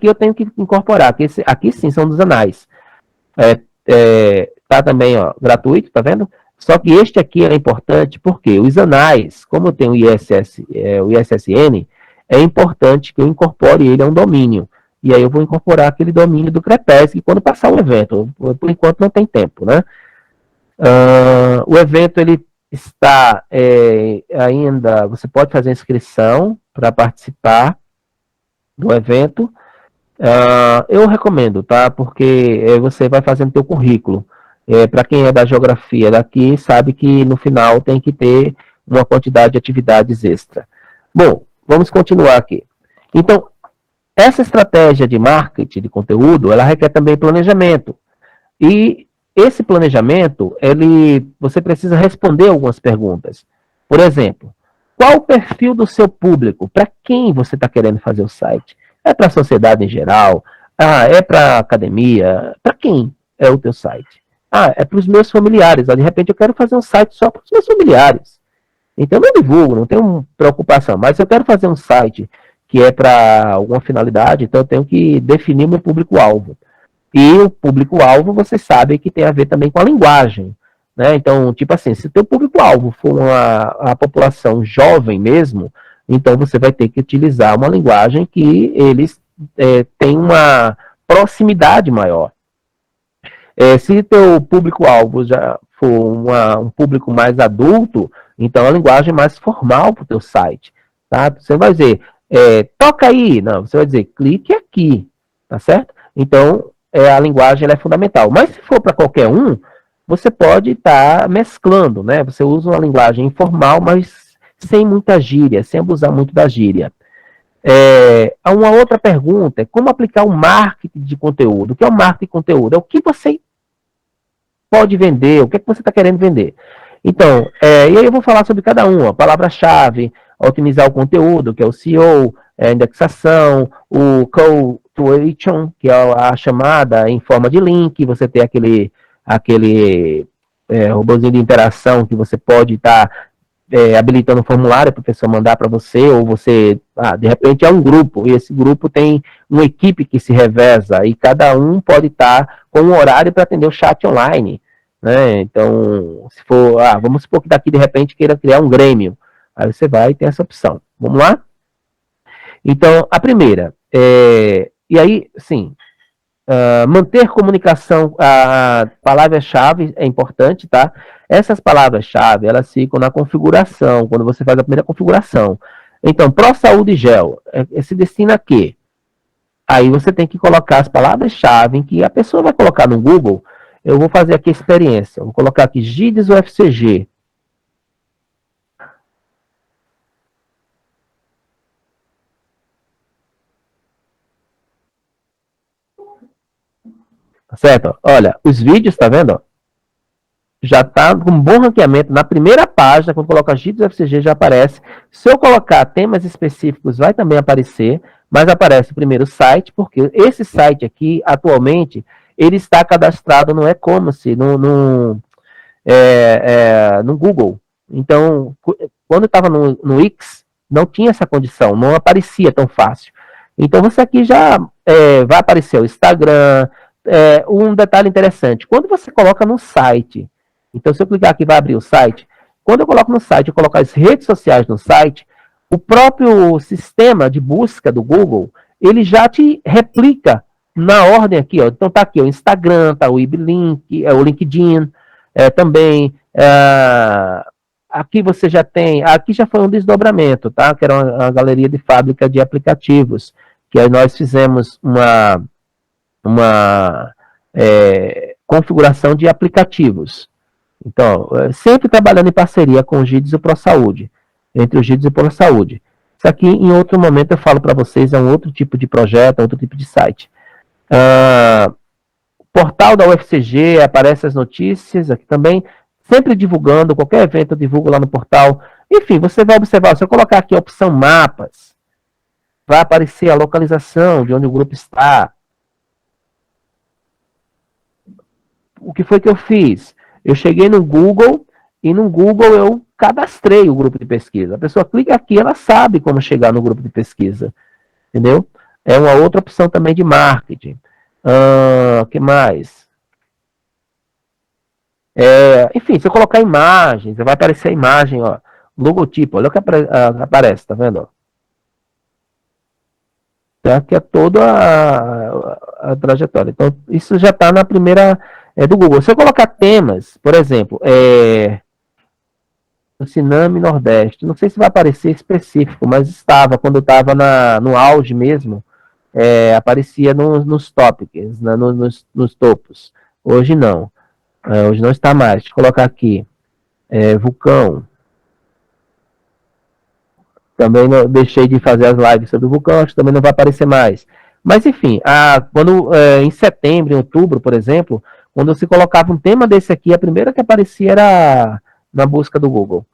Speaker 2: eu tenho que incorporar, que aqui sim são dos anais. Tá também, ó, gratuito, tá vendo? Só que este aqui é importante porque os anais, como tem o ISSN, é importante que eu incorpore ele a um domínio. E aí eu vou incorporar aquele domínio do Crepesc quando passar o evento. Por enquanto não tem tempo, né? O evento ele está ainda, você pode fazer inscrição para participar do evento. Eu recomendo, tá? Porque você vai fazendo teu currículo. Para quem é da geografia daqui, sabe que no final tem que ter uma quantidade de atividades extra. Bom, vamos continuar aqui. Então, essa estratégia de marketing de conteúdo, ela requer também planejamento. E esse planejamento, você precisa responder algumas perguntas. Por exemplo, qual o perfil do seu público? Para quem você está querendo fazer o site? É para a sociedade em geral? É para a academia? Para quem é o teu site? É para os meus familiares. De repente eu quero fazer um site só para os meus familiares. Então eu não divulgo, não tenho preocupação. Mas eu quero fazer um site que é para alguma finalidade, então eu tenho que definir meu público-alvo. E o público-alvo, você sabe que tem a ver também com a linguagem. Né? Então, tipo assim, se o teu público-alvo for a população jovem mesmo, então você vai ter que utilizar uma linguagem que eles têm uma proximidade maior. Se teu público-alvo já for um público mais adulto, então a linguagem é mais formal para o teu site. Tá? Você vai dizer, toca aí. Não, você vai dizer, clique aqui. Tá certo? Então, a linguagem ela é fundamental. Mas se for para qualquer um, você pode estar mesclando. Né? Você usa uma linguagem informal, mas sem muita gíria, sem abusar muito da gíria. Uma outra pergunta é como aplicar o marketing de conteúdo. O que é o marketing de conteúdo? É o que você pode vender, o que é que você está querendo vender. Então, e aí eu vou falar sobre cada um. A palavra-chave, otimizar o conteúdo, que é o SEO, a indexação, o call to action, que é a chamada em forma de link, você tem aquele robozinho de interação que você pode estar habilitando um formulário para a pessoa mandar para você, ou você, de repente é um grupo, e esse grupo tem uma equipe que se reveza, e cada um pode estar com um horário para atender o chat online, né? Então, se for, vamos supor que daqui de repente queira criar um grêmio, aí você vai ter essa opção. Vamos lá? Então, a primeira, e aí, sim, manter comunicação, a palavra-chave é importante, tá? Essas palavras-chave, elas ficam na configuração, quando você faz a primeira configuração. Então, ProSaúde Gel, se destina a quê? Aí você tem que colocar as palavras-chave em que a pessoa vai colocar no Google. Eu vou fazer aqui a experiência. Vou colocar aqui GIDS UFCG. Certo? Olha, os vídeos, tá vendo? Já está com um bom ranqueamento. Na primeira página, quando coloca GIDS UFCG, já aparece. Se eu colocar temas específicos, vai também aparecer, mas aparece primeiro o site, porque esse site aqui, atualmente, ele está cadastrado no e-commerce, no Google. Então, quando estava no Wix, não tinha essa condição, não aparecia tão fácil. Então, você aqui já vai aparecer o Instagram. Um detalhe interessante, quando você coloca no site, então se eu clicar aqui vai abrir o site, quando eu coloco no site, eu coloco as redes sociais no site, o próprio sistema de busca do Google, ele já te replica na ordem aqui, ó. Então tá aqui o Instagram, tá o Weblink, o LinkedIn, também, aqui você já tem, aqui já foi um desdobramento, tá? Que era uma galeria de fábrica de aplicativos, que aí nós fizemos uma configuração de aplicativos. Então, sempre trabalhando em parceria com o GIDS e o ProSaúde, entre o GIDS e o ProSaúde. Isso aqui, em outro momento, eu falo para vocês, é um outro tipo de projeto, outro tipo de site. Portal da UFCG, aparece as notícias aqui também, sempre divulgando, qualquer evento eu divulgo lá no portal. Enfim, você vai observar, se eu colocar aqui a opção mapas, vai aparecer a localização de onde o grupo está. O que foi que eu fiz? Eu cheguei no Google e no Google eu cadastrei o grupo de pesquisa. A pessoa clica aqui, ela sabe como chegar no grupo de pesquisa. Entendeu? É uma outra opção também de marketing. O que mais? Enfim, se eu colocar imagens, vai aparecer a imagem, ó, logotipo. Olha o que aparece, tá vendo? Tá? Que é toda a trajetória. Então, isso já está na primeira... do Google. Se eu colocar temas, por exemplo, o Siname Nordeste, não sei se vai aparecer específico, mas estava, quando eu estava no auge mesmo, aparecia nos tópicos, né, nos topos. Hoje não. Hoje não está mais. Deixa eu colocar aqui. Vulcão. Também não, deixei de fazer as lives sobre o vulcão, acho que também não vai aparecer mais. Mas, enfim, quando em setembro, em outubro, por exemplo, quando você colocava um tema desse aqui, a primeira que aparecia era na busca do Google.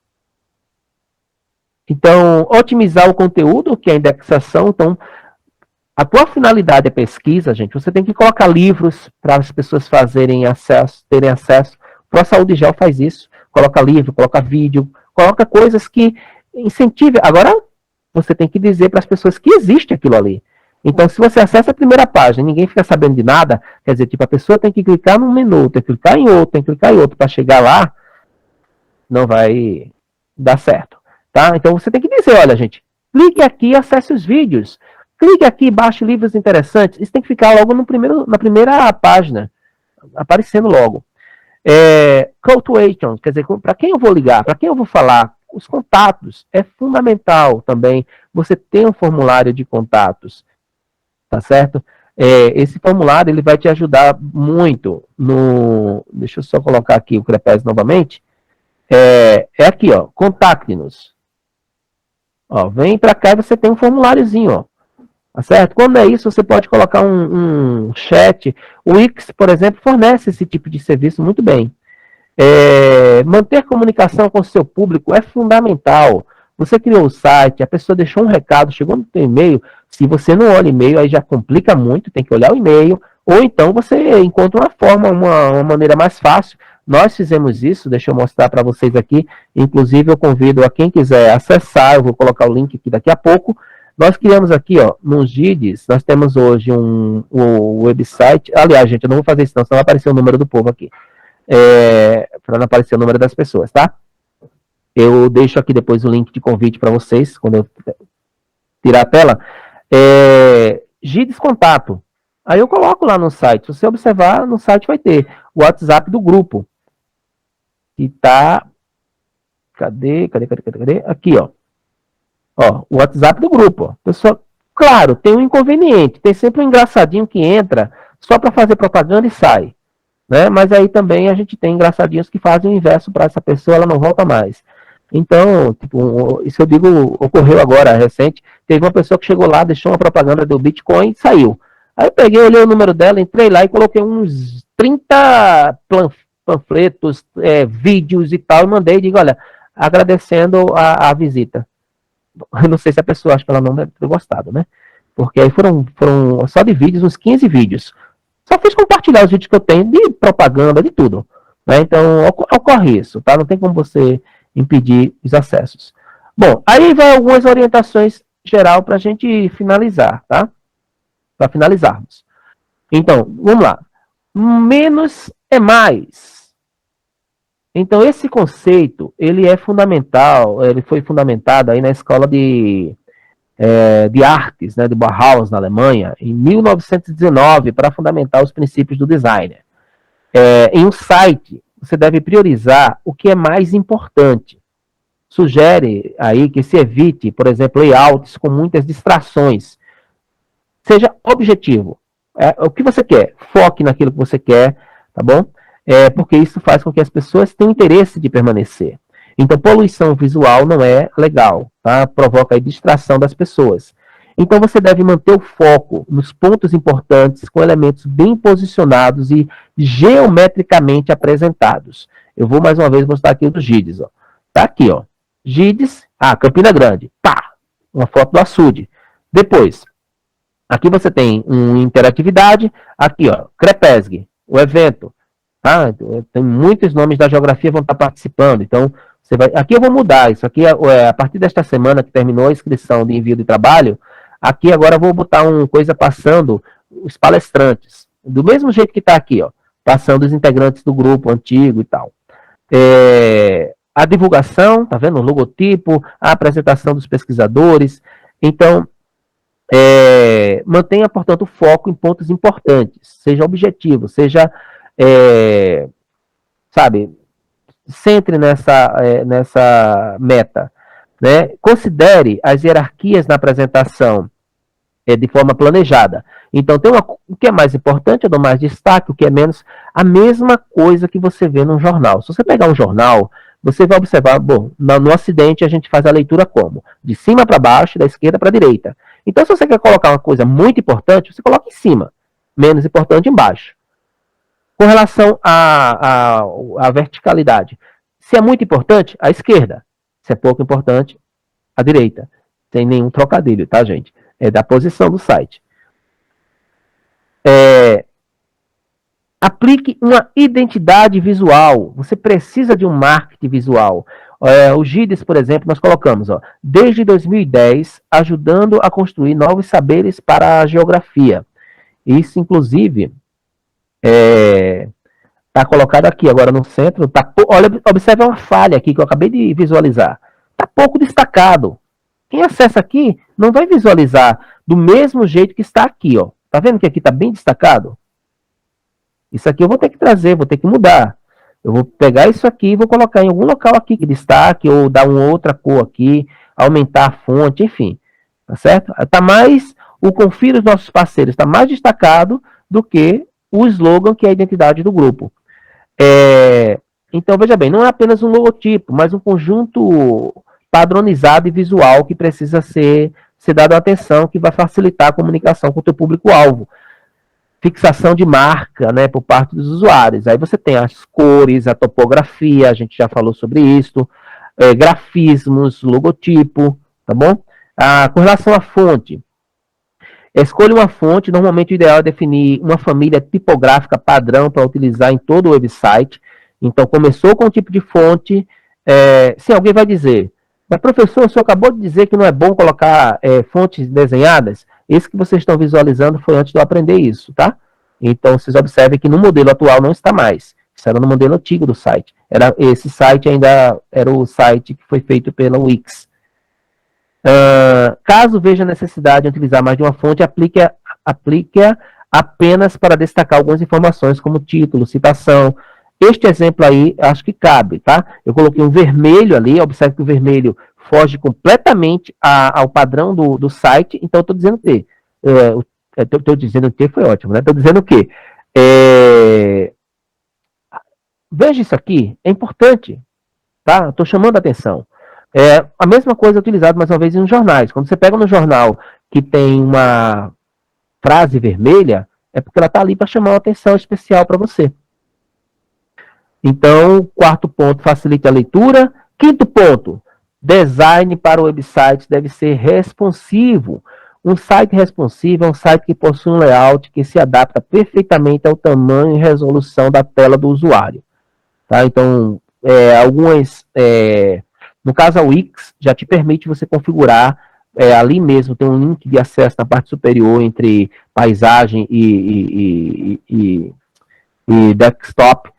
Speaker 2: Então, otimizar o conteúdo, que é a indexação. Então, a tua finalidade é pesquisa, gente. Você tem que colocar livros para as pessoas terem acesso. O ProSaúde Gel faz isso. Coloca livro, coloca vídeo, coloca coisas que incentive. Agora, você tem que dizer para as pessoas que existe aquilo ali. Então, se você acessa a primeira página e ninguém fica sabendo de nada, quer dizer, tipo, a pessoa tem que clicar num menu, tem que clicar em outro, tem que clicar em outro para chegar lá, não vai dar certo. Tá? Então, você tem que dizer, olha, gente, clique aqui e acesse os vídeos. Clique aqui e baixe livros interessantes. Isso tem que ficar logo na primeira página, aparecendo logo. Call to action, quer dizer, para quem eu vou ligar, para quem eu vou falar, os contatos, é fundamental também você ter um formulário de contatos, tá certo? Esse formulário, ele vai te ajudar muito deixa eu só colocar aqui o CREPES novamente, aqui, ó, contacte-nos. Ó, vem para cá e você tem um formuláriozinho, ó, tá certo? Quando é isso, você pode colocar um chat. O Wix, por exemplo, fornece esse tipo de serviço muito bem. Manter comunicação com o seu público é fundamental. Você criou o site, a pessoa deixou um recado, chegou no seu e-mail. Se você não olha e-mail, aí já complica muito, tem que olhar o e-mail. Ou então você encontra uma forma, uma maneira mais fácil. Nós fizemos isso, deixa eu mostrar para vocês aqui. Inclusive, eu convido a quem quiser acessar, eu vou colocar o link aqui daqui a pouco. Nós criamos aqui, ó, nos GIDS, nós temos hoje um website. Aliás, gente, eu não vou fazer isso não, senão vai aparecer o número do povo aqui. Para não aparecer o número das pessoas, tá? Eu deixo aqui depois o link de convite para vocês, quando eu tirar a tela. GIDS Contato. Aí eu coloco lá no site. Se você observar, no site vai ter o WhatsApp do grupo. Que tá... Cadê? Aqui, ó. Ó, o WhatsApp do grupo. Ó. Pessoal, claro, tem um inconveniente. Tem sempre um engraçadinho que entra só para fazer propaganda e sai. Né? Mas aí também a gente tem engraçadinhos que fazem o inverso para essa pessoa, ela não volta mais. Então, tipo, isso eu digo, ocorreu agora, recente. Teve uma pessoa que chegou lá, deixou uma propaganda do Bitcoin e saiu. Aí eu peguei, olhei o número dela, entrei lá e coloquei uns 30 panfletos, vídeos e tal, e mandei e digo, olha, agradecendo a visita. Eu não sei se a pessoa, acho que ela não deve ter gostado, né? Porque aí foram só de vídeos, uns 15 vídeos. Só fiz compartilhar os vídeos que eu tenho de propaganda, de tudo. Né? Então, ocorre isso, tá? Não tem como você impedir os acessos. Bom, aí vai algumas orientações geral para a gente finalizar, tá? Para finalizarmos. Então, vamos lá. Menos é mais. Então, esse conceito, ele é fundamental, ele foi fundamentado aí na escola de artes, né, de Bauhaus, na Alemanha, em 1919, para fundamentar os princípios do designer. Em um site, você deve priorizar o que é mais importante. Sugere aí que se evite, por exemplo, layouts com muitas distrações. Seja objetivo. O que você quer, foque naquilo que você quer, tá bom? Porque isso faz com que as pessoas tenham interesse de permanecer. Então, poluição visual não é legal, tá? Provoca a distração das pessoas. Então, você deve manter o foco nos pontos importantes, com elementos bem posicionados e geometricamente apresentados. Eu vou mais uma vez mostrar aqui o do GIDES, ó. Tá aqui, ó. GIDES, Campina Grande, pá, uma foto do açude. Depois, aqui você tem uma interatividade, aqui, ó, CREPESG, o evento. Tá? Tem muitos nomes da geografia vão estar participando, então você vai... Aqui eu vou mudar, isso aqui a partir desta semana que terminou a inscrição de envio de trabalho, aqui agora eu vou botar uma coisa passando os palestrantes, do mesmo jeito que está aqui, ó, passando os integrantes do grupo antigo e tal. A divulgação, tá vendo? O logotipo, a apresentação dos pesquisadores, então mantenha, portanto, o foco em pontos importantes, seja objetivo, seja sabe, centre nessa meta. Né? Considere as hierarquias na apresentação de forma planejada. Então, o que é mais importante, eu dou mais destaque, o que é menos, a mesma coisa que você vê num jornal. Se você pegar um jornal, você vai observar, bom, no Ocidente a gente faz a leitura como? De cima para baixo, da esquerda para a direita. Então, se você quer colocar uma coisa muito importante, você coloca em cima, menos importante embaixo. Com relação à verticalidade, se é muito importante, à esquerda. Se é pouco importante, à direita. Sem nenhum trocadilho, tá, gente? É da posição do site. Aplique uma identidade visual. Você precisa de um marketing visual. O GIDES, por exemplo, nós colocamos, ó, desde 2010, ajudando a construir novos saberes para a geografia. Isso, inclusive, está colocado aqui agora no centro. Olha, observe uma falha aqui que eu acabei de visualizar. Está pouco destacado. Quem acessa aqui não vai visualizar do mesmo jeito que está aqui. Ó. Tá vendo que aqui está bem destacado? Isso aqui eu vou ter que trazer, vou ter que mudar. Eu vou pegar isso aqui e vou colocar em algum local aqui que destaque, ou dar uma outra cor aqui, aumentar a fonte, enfim. Tá certo? Tá mais, o Confira os nossos parceiros está mais destacado do que o slogan, que é a identidade do grupo. Então, veja bem, não é apenas um logotipo, mas um conjunto padronizado e visual que precisa ser dado atenção, que vai facilitar a comunicação com o teu público-alvo. Fixação de marca, né, por parte dos usuários. Aí você tem as cores, a topografia, a gente já falou sobre isso, grafismos, logotipo, tá bom? Com relação à fonte, escolha uma fonte, normalmente o ideal é definir uma família tipográfica padrão para utilizar em todo o website. Então, começou com um tipo de fonte, se alguém vai dizer, mas professor, o senhor acabou de dizer que não é bom colocar fontes desenhadas? Esse que vocês estão visualizando foi antes de eu aprender isso, tá? Então, vocês observem que no modelo atual não está mais. Isso era no modelo antigo do site. Esse site ainda era o site que foi feito pela Wix. Caso veja necessidade de utilizar mais de uma fonte, aplique-a apenas para destacar algumas informações, como título, citação. Este exemplo aí, acho que cabe, tá? Eu coloquei um vermelho ali, observe que o vermelho foge completamente ao padrão do site, então eu estou dizendo que, estou dizendo que foi ótimo, né? Estou dizendo que, veja isso aqui, é importante, tá? Estou chamando a atenção. A mesma coisa utilizada mais uma vez nos jornais. Quando você pega no jornal que tem uma frase vermelha, é porque ela está ali para chamar uma atenção especial para você. Então, quarto ponto, facilite a leitura. Quinto ponto, design para o website deve ser responsivo. Um site responsivo é um site que possui um layout que se adapta perfeitamente ao tamanho e resolução da tela do usuário. Tá? Então, no caso a Wix, já te permite você configurar, ali mesmo tem um link de acesso na parte superior entre paisagem e desktop.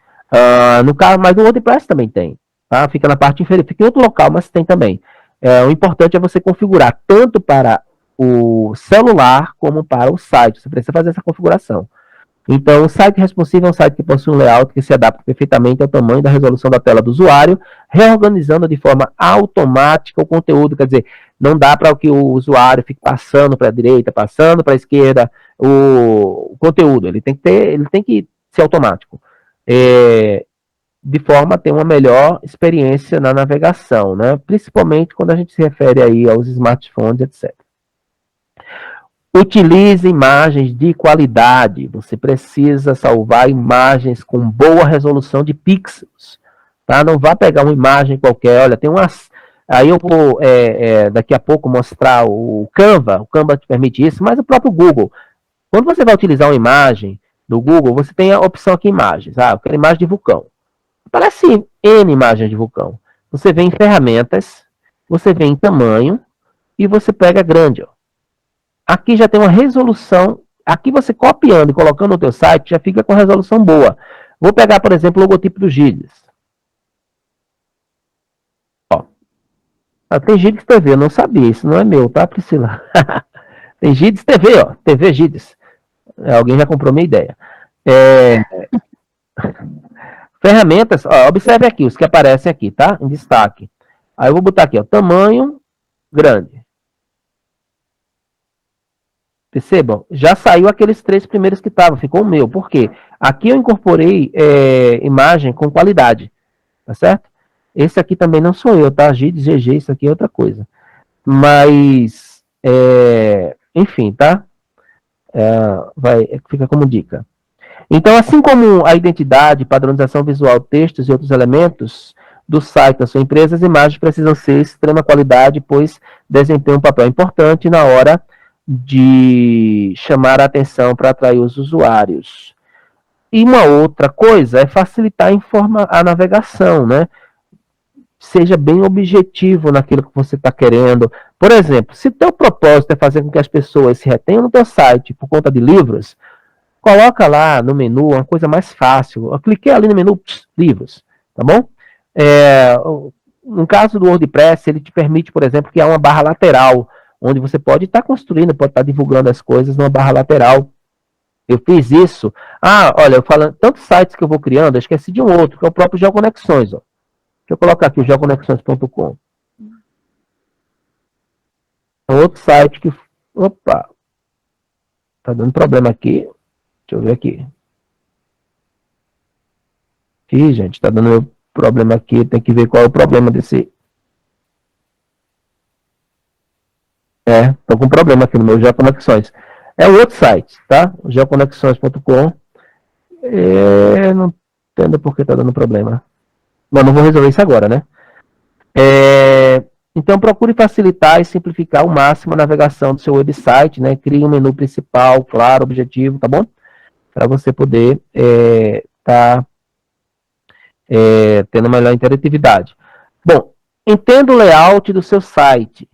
Speaker 2: No caso, mas no WordPress também tem. Tá? Fica na parte inferior, fica em outro local, mas tem também. O importante é você configurar tanto para o celular como para o site. Você precisa fazer essa configuração. Então, o site responsivo é um site que possui um layout que se adapta perfeitamente ao tamanho da resolução da tela do usuário, reorganizando de forma automática o conteúdo. Quer dizer, não dá para que o usuário fique passando para a direita, passando para a esquerda o conteúdo. Ele tem que ser automático. De forma a ter uma melhor experiência na navegação, né? Principalmente quando a gente se refere aí aos smartphones, etc. Utilize imagens de qualidade. Você precisa salvar imagens com boa resolução de pixels. Tá? Não vá pegar uma imagem qualquer. Olha, tem umas... Aí eu vou daqui a pouco mostrar o Canva. O Canva te permite isso, mas o próprio Google. Quando você vai utilizar uma imagem do Google, você tem a opção aqui imagens. Eu quero imagem de vulcão. Aparece N imagens de vulcão. Você vem em ferramentas, você vem em tamanho e você pega grande, ó. Aqui já tem uma resolução. Aqui você copiando e colocando no teu site, já fica com resolução boa. Vou pegar, por exemplo, o logotipo do Gides. Ó. Tem Gides TV, eu não sabia. Isso não é meu, tá, Priscila? Tem Gides TV, ó. TV Gides. Alguém já comprou minha ideia. Ferramentas, ó, observe aqui, os que aparecem aqui, tá? Em destaque. Aí eu vou botar aqui, ó, tamanho grande. Percebam? Já saiu aqueles 3 primeiros que estavam, ficou o meu. Por quê? Aqui eu incorporei imagem com qualidade, tá certo? Esse aqui também não sou eu, tá? Gides, GG, isso aqui é outra coisa. Mas, enfim, tá? Fica como dica. Então, assim como a identidade, padronização visual, textos e outros elementos do site da sua empresa, as imagens precisam ser de extrema qualidade, pois desempenham um papel importante na hora de chamar a atenção para atrair os usuários. E uma outra coisa é facilitar a navegação, né? Seja bem objetivo naquilo que você está querendo. Por exemplo, se o teu propósito é fazer com que as pessoas se retenham no teu site por conta de livros, coloca lá no menu uma coisa mais fácil. Eu cliquei ali no menu livros, tá bom? No caso do WordPress, ele te permite, por exemplo, criar uma barra lateral, onde você pode estar construindo, pode estar divulgando as coisas numa barra lateral. Eu fiz isso. Olha, eu falando tantos sites que eu vou criando, eu esqueci de um outro, que é o próprio GeoConexões. Ó. Deixa eu colocar aqui o geoconexões.com. Outro site que... Opa! Tá dando problema aqui. Deixa eu ver aqui. Ih, gente, tá dando problema aqui. Tem que ver qual é o problema desse... Tô com problema aqui no meu GeoConexões. É o outro site, tá? geoconexões.com. Não entendo por que tá dando problema. Mas não vou resolver isso agora, né? Então, procure facilitar e simplificar ao máximo a navegação do seu website, né? Crie um menu principal, claro, objetivo, tá bom? Para você poder tendo melhor interatividade. Bom, entenda o layout do seu site.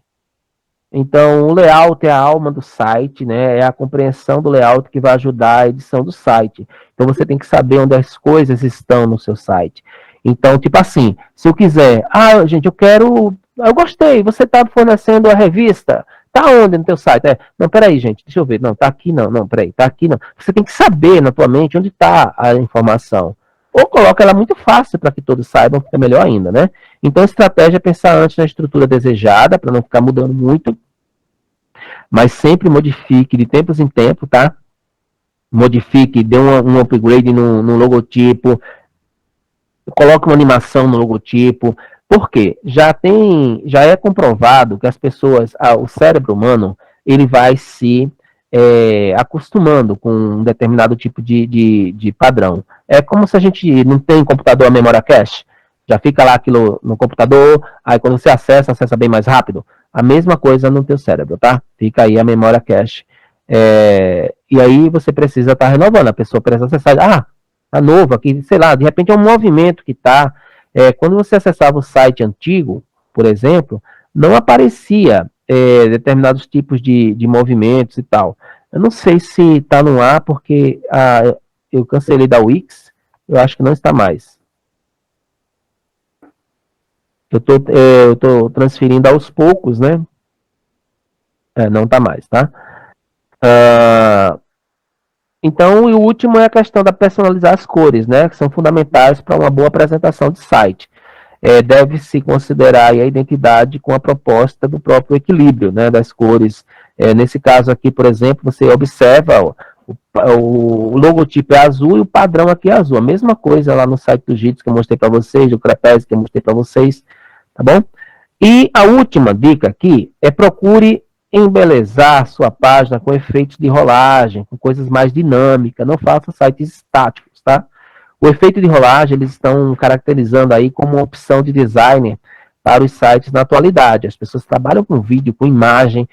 Speaker 2: Então, o layout é a alma do site, né? É a compreensão do layout que vai ajudar a edição do site. Então, você tem que saber onde as coisas estão no seu site. Então, tipo assim, se eu quiser... gente, eu gostei, você está fornecendo a revista Tá onde no teu site? Não, peraí, gente, deixa eu ver. Não, tá aqui não, não, peraí, tá aqui não. Você tem que saber na tua mente onde está a informação. Ou coloca ela muito fácil para que todos saibam, fica melhor ainda, né? Então, a estratégia é pensar antes na estrutura desejada, para não ficar mudando muito, mas sempre modifique de tempos em tempos, tá? Modifique, dê um upgrade no logotipo, coloque uma animação no logotipo. Por quê? Já é comprovado que as pessoas, o cérebro humano, ele vai se acostumando com um determinado tipo de padrão. É como se a gente não tem computador a memória cache. Já fica lá aquilo no computador, aí quando você acessa bem mais rápido. A mesma coisa no teu cérebro, tá? Fica aí a memória cache. E aí você precisa estar renovando. A pessoa precisa acessar. Tá novo aqui, sei lá, de repente é um movimento que tá. Quando você acessava o site antigo, por exemplo, não aparecia determinados tipos de movimentos e tal. Eu não sei se está no ar, porque eu cancelei da Wix, eu acho que não está mais. Eu tô transferindo aos poucos, né? Não está mais, tá? Então, e o último é a questão da personalizar as cores, né? Que são fundamentais para uma boa apresentação de site. Deve-se considerar a identidade com a proposta do próprio equilíbrio, né, das cores. Nesse caso aqui, por exemplo, você observa o logotipo é azul e o padrão aqui é azul. A mesma coisa lá no site do Jitsi que eu mostrei para vocês, do Crepes que eu mostrei para vocês, tá bom? E a última dica aqui é procure embelezar sua página com efeitos de rolagem, com coisas mais dinâmicas. Não faça sites estáticos, tá? O efeito de rolagem, eles estão caracterizando aí como uma opção de design para os sites na atualidade. As pessoas trabalham com vídeo, com imagem,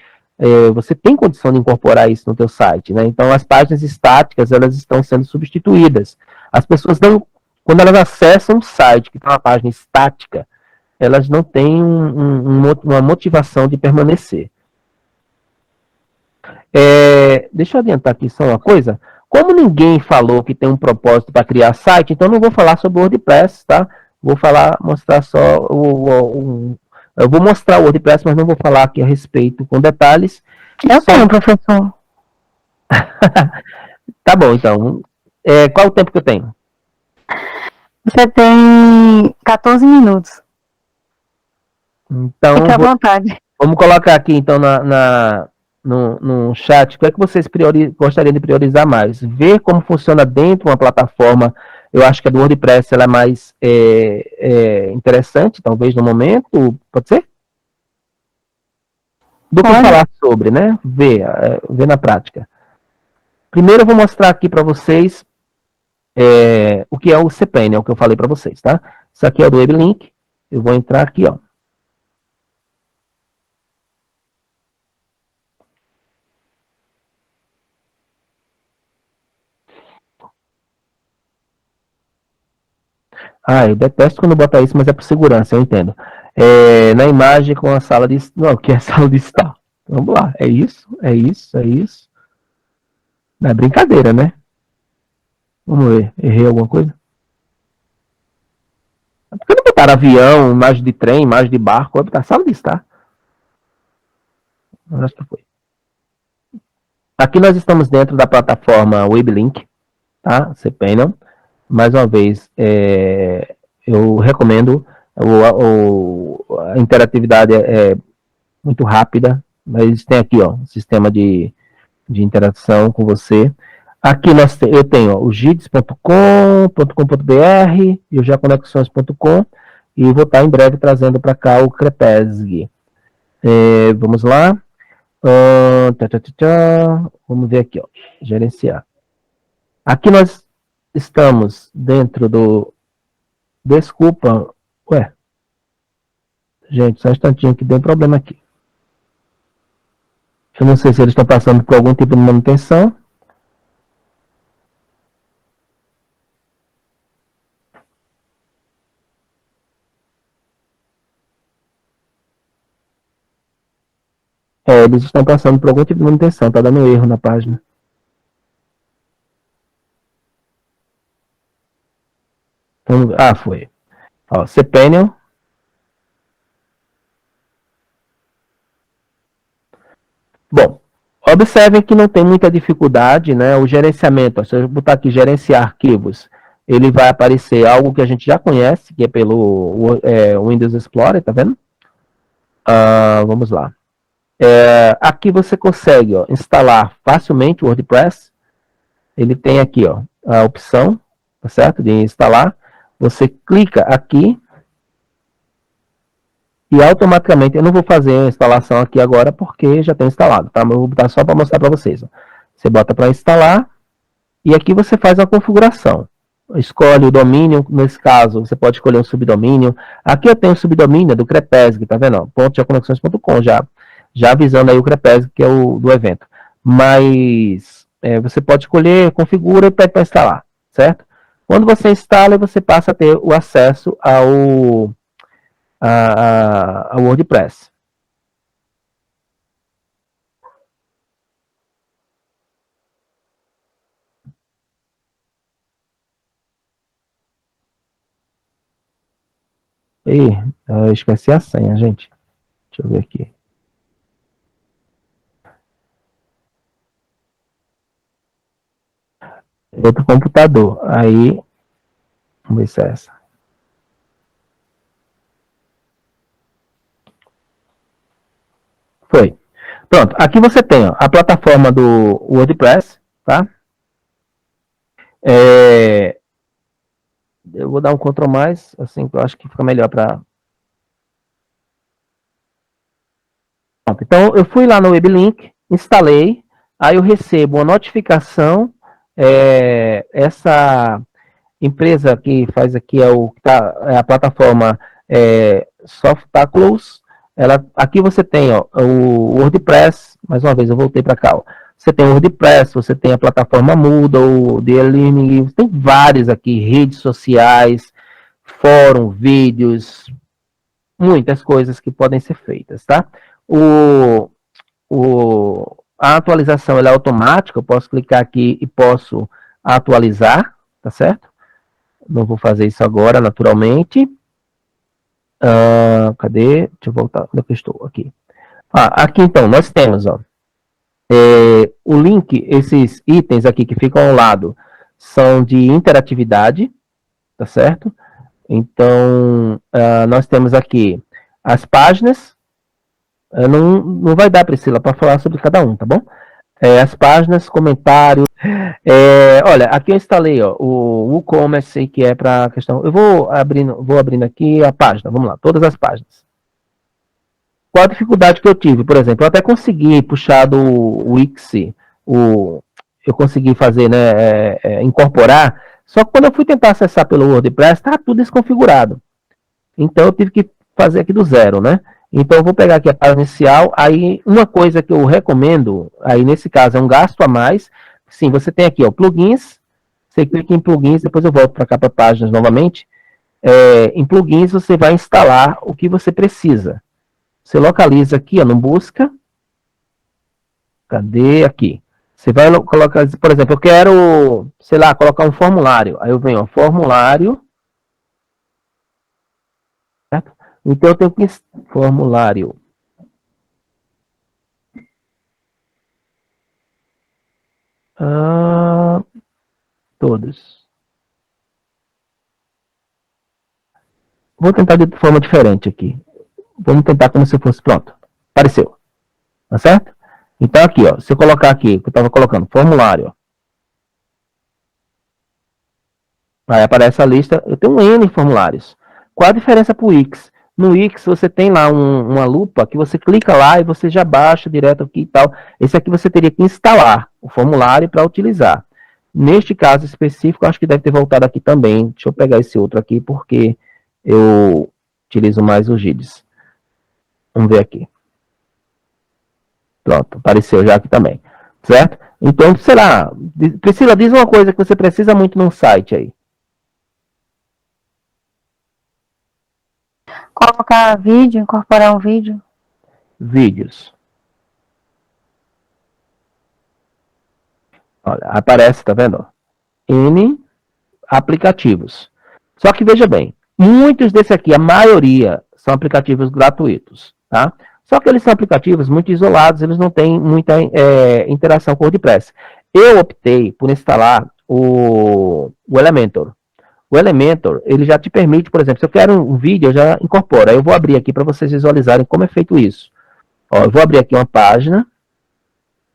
Speaker 2: você tem condição de incorporar isso no teu site, né? Então, as páginas estáticas, elas estão sendo substituídas. As pessoas não, quando elas acessam um site que tem uma página estática, elas não têm uma motivação de permanecer. Deixa eu adiantar aqui só uma coisa. Como ninguém falou que tem um propósito para criar site, então não vou falar sobre o WordPress, tá? Mostrar só eu vou mostrar o WordPress, mas não vou falar aqui a respeito com detalhes.
Speaker 1: Eu tenho, professor.
Speaker 2: Tá bom, então. Qual o tempo que eu tenho?
Speaker 1: Você tem 14 minutos.
Speaker 2: Então,
Speaker 1: fique à vontade.
Speaker 2: Vamos colocar aqui, então, no chat, o que é que vocês gostariam de priorizar mais? Ver como funciona dentro de uma plataforma, eu acho que a do WordPress ela é mais interessante, talvez, no momento, pode ser? Do que falar sobre, né? Ver na prática. Primeiro eu vou mostrar aqui para vocês o que é o cPanel, que eu falei para vocês, tá? Isso aqui é o do WebLink, eu vou entrar aqui, ó. Eu detesto quando bota isso, mas é por segurança, eu entendo. Na imagem com a sala de... Não, que é a sala de estar. Vamos lá, é isso. Não é brincadeira, né? Vamos ver, errei alguma coisa? Por que não botaram avião, imagem de trem, imagem de barco? Vai botar sala de estar. Acho que foi. Aqui nós estamos dentro da plataforma WebLink, tá? cPanel. Mais uma vez, eu recomendo, a interatividade é muito rápida, mas tem aqui, ó, um sistema de interação com você. Aqui eu tenho o jits.com.br e o jaconexões.com e vou estar em breve trazendo para cá o Crepesg. Vamos lá. Vamos ver aqui, ó, gerenciar. Aqui nós estamos dentro do... Desculpa. Gente, só um instantinho que deu um problema aqui. Eu não sei se eles estão passando por algum tipo de manutenção. Eles estão passando por algum tipo de manutenção. Está dando erro na página. Então, foi. Ó, cPanel. Bom, observem que não tem muita dificuldade, né? O gerenciamento, se eu botar aqui gerenciar arquivos, ele vai aparecer algo que a gente já conhece, que é pelo Windows Explorer, tá vendo? Vamos lá. Aqui você consegue instalar facilmente o WordPress. Ele tem aqui a opção, tá certo? De instalar. Você clica aqui e automaticamente, eu não vou fazer a instalação aqui agora porque já tem instalado, tá? Mas eu vou botar só para mostrar para vocês. Você bota para instalar e aqui você faz a configuração. Escolhe o domínio, nesse caso você pode escolher um subdomínio. Aqui eu tenho o subdomínio do Crepesg, tá vendo? .geoconexões.com, já avisando aí o Crepesg, que é o do evento. Mas você pode escolher, configura e pede para instalar, certo? Quando você instala, você passa a ter o acesso ao WordPress. Eu esqueci a senha, gente. Deixa eu ver aqui. Outro computador. Aí, vamos ver se é essa. Foi. Pronto, aqui você tem a plataforma do WordPress, tá? Eu vou dar um Ctrl+, assim, que eu acho que fica melhor para... Então, eu fui lá no WebLink, instalei, aí eu recebo uma notificação, essa empresa que faz aqui é a plataforma Softaculous. Aqui você tem o WordPress, mais uma vez, eu voltei para cá. Você tem o WordPress, você tem a plataforma Moodle, o D-Learning, tem vários aqui, redes sociais, fórum, vídeos, muitas coisas que podem ser feitas, tá? A atualização ela é automática, eu posso clicar aqui e posso atualizar, tá certo? Não vou fazer isso agora, naturalmente. Cadê? Deixa eu voltar. Onde é que eu estou? Aqui. Aqui então, nós temos o link, esses itens aqui que ficam ao lado são de interatividade, tá certo? Então, nós temos aqui as páginas. Não vai dar, Priscila, para falar sobre cada um, tá bom? As páginas, comentários. Olha, aqui eu instalei o WooCommerce, que é para a questão. Eu vou abrindo aqui a página, vamos lá, todas as páginas. Qual a dificuldade que eu tive? Por exemplo, eu até consegui puxar do Wix, eu consegui fazer, né, incorporar, só que quando eu fui tentar acessar pelo WordPress, estava tudo desconfigurado. Então eu tive que fazer aqui do zero, né? Então eu vou pegar aqui a página inicial, aí uma coisa que eu recomendo, aí nesse caso é um gasto a mais, sim, você tem aqui, plugins, você clica em plugins, depois eu volto para cá para páginas novamente, em plugins você vai instalar o que você precisa. Você localiza aqui, no busca, cadê aqui? Você vai colocar, por exemplo, eu quero, sei lá, colocar um formulário, aí eu venho, formulário, certo? Então eu tenho que formulário. Todos. Vou tentar de forma diferente aqui. Vamos tentar como se fosse, pronto. Apareceu. Tá certo? Então aqui, se eu colocar aqui, que eu estava colocando, formulário. Aí aparece a lista, eu tenho um N formulários. Qual a diferença para o Wix? No Wix você tem lá uma lupa que você clica lá e você já baixa direto aqui e tal. Esse aqui você teria que instalar o formulário para utilizar. Neste caso específico, acho que deve ter voltado aqui também. Deixa eu pegar esse outro aqui, porque eu utilizo mais o GIDS. Vamos ver aqui. Pronto, apareceu já aqui também. Certo? Então, sei lá, Priscila, diz uma coisa que você precisa muito num site aí.
Speaker 1: Colocar vídeo, incorporar um vídeo.
Speaker 2: Vídeos. Olha, aparece, tá vendo? N aplicativos. Só que veja bem, muitos desse aqui, a maioria, são aplicativos gratuitos, tá? Só que eles são aplicativos muito isolados, eles não têm muita interação com o WordPress. Eu optei por instalar o Elementor. O Elementor, ele já te permite, por exemplo, se eu quero um vídeo, eu já incorporo. Aí eu vou abrir aqui para vocês visualizarem como é feito isso. Ó, eu vou abrir aqui uma página.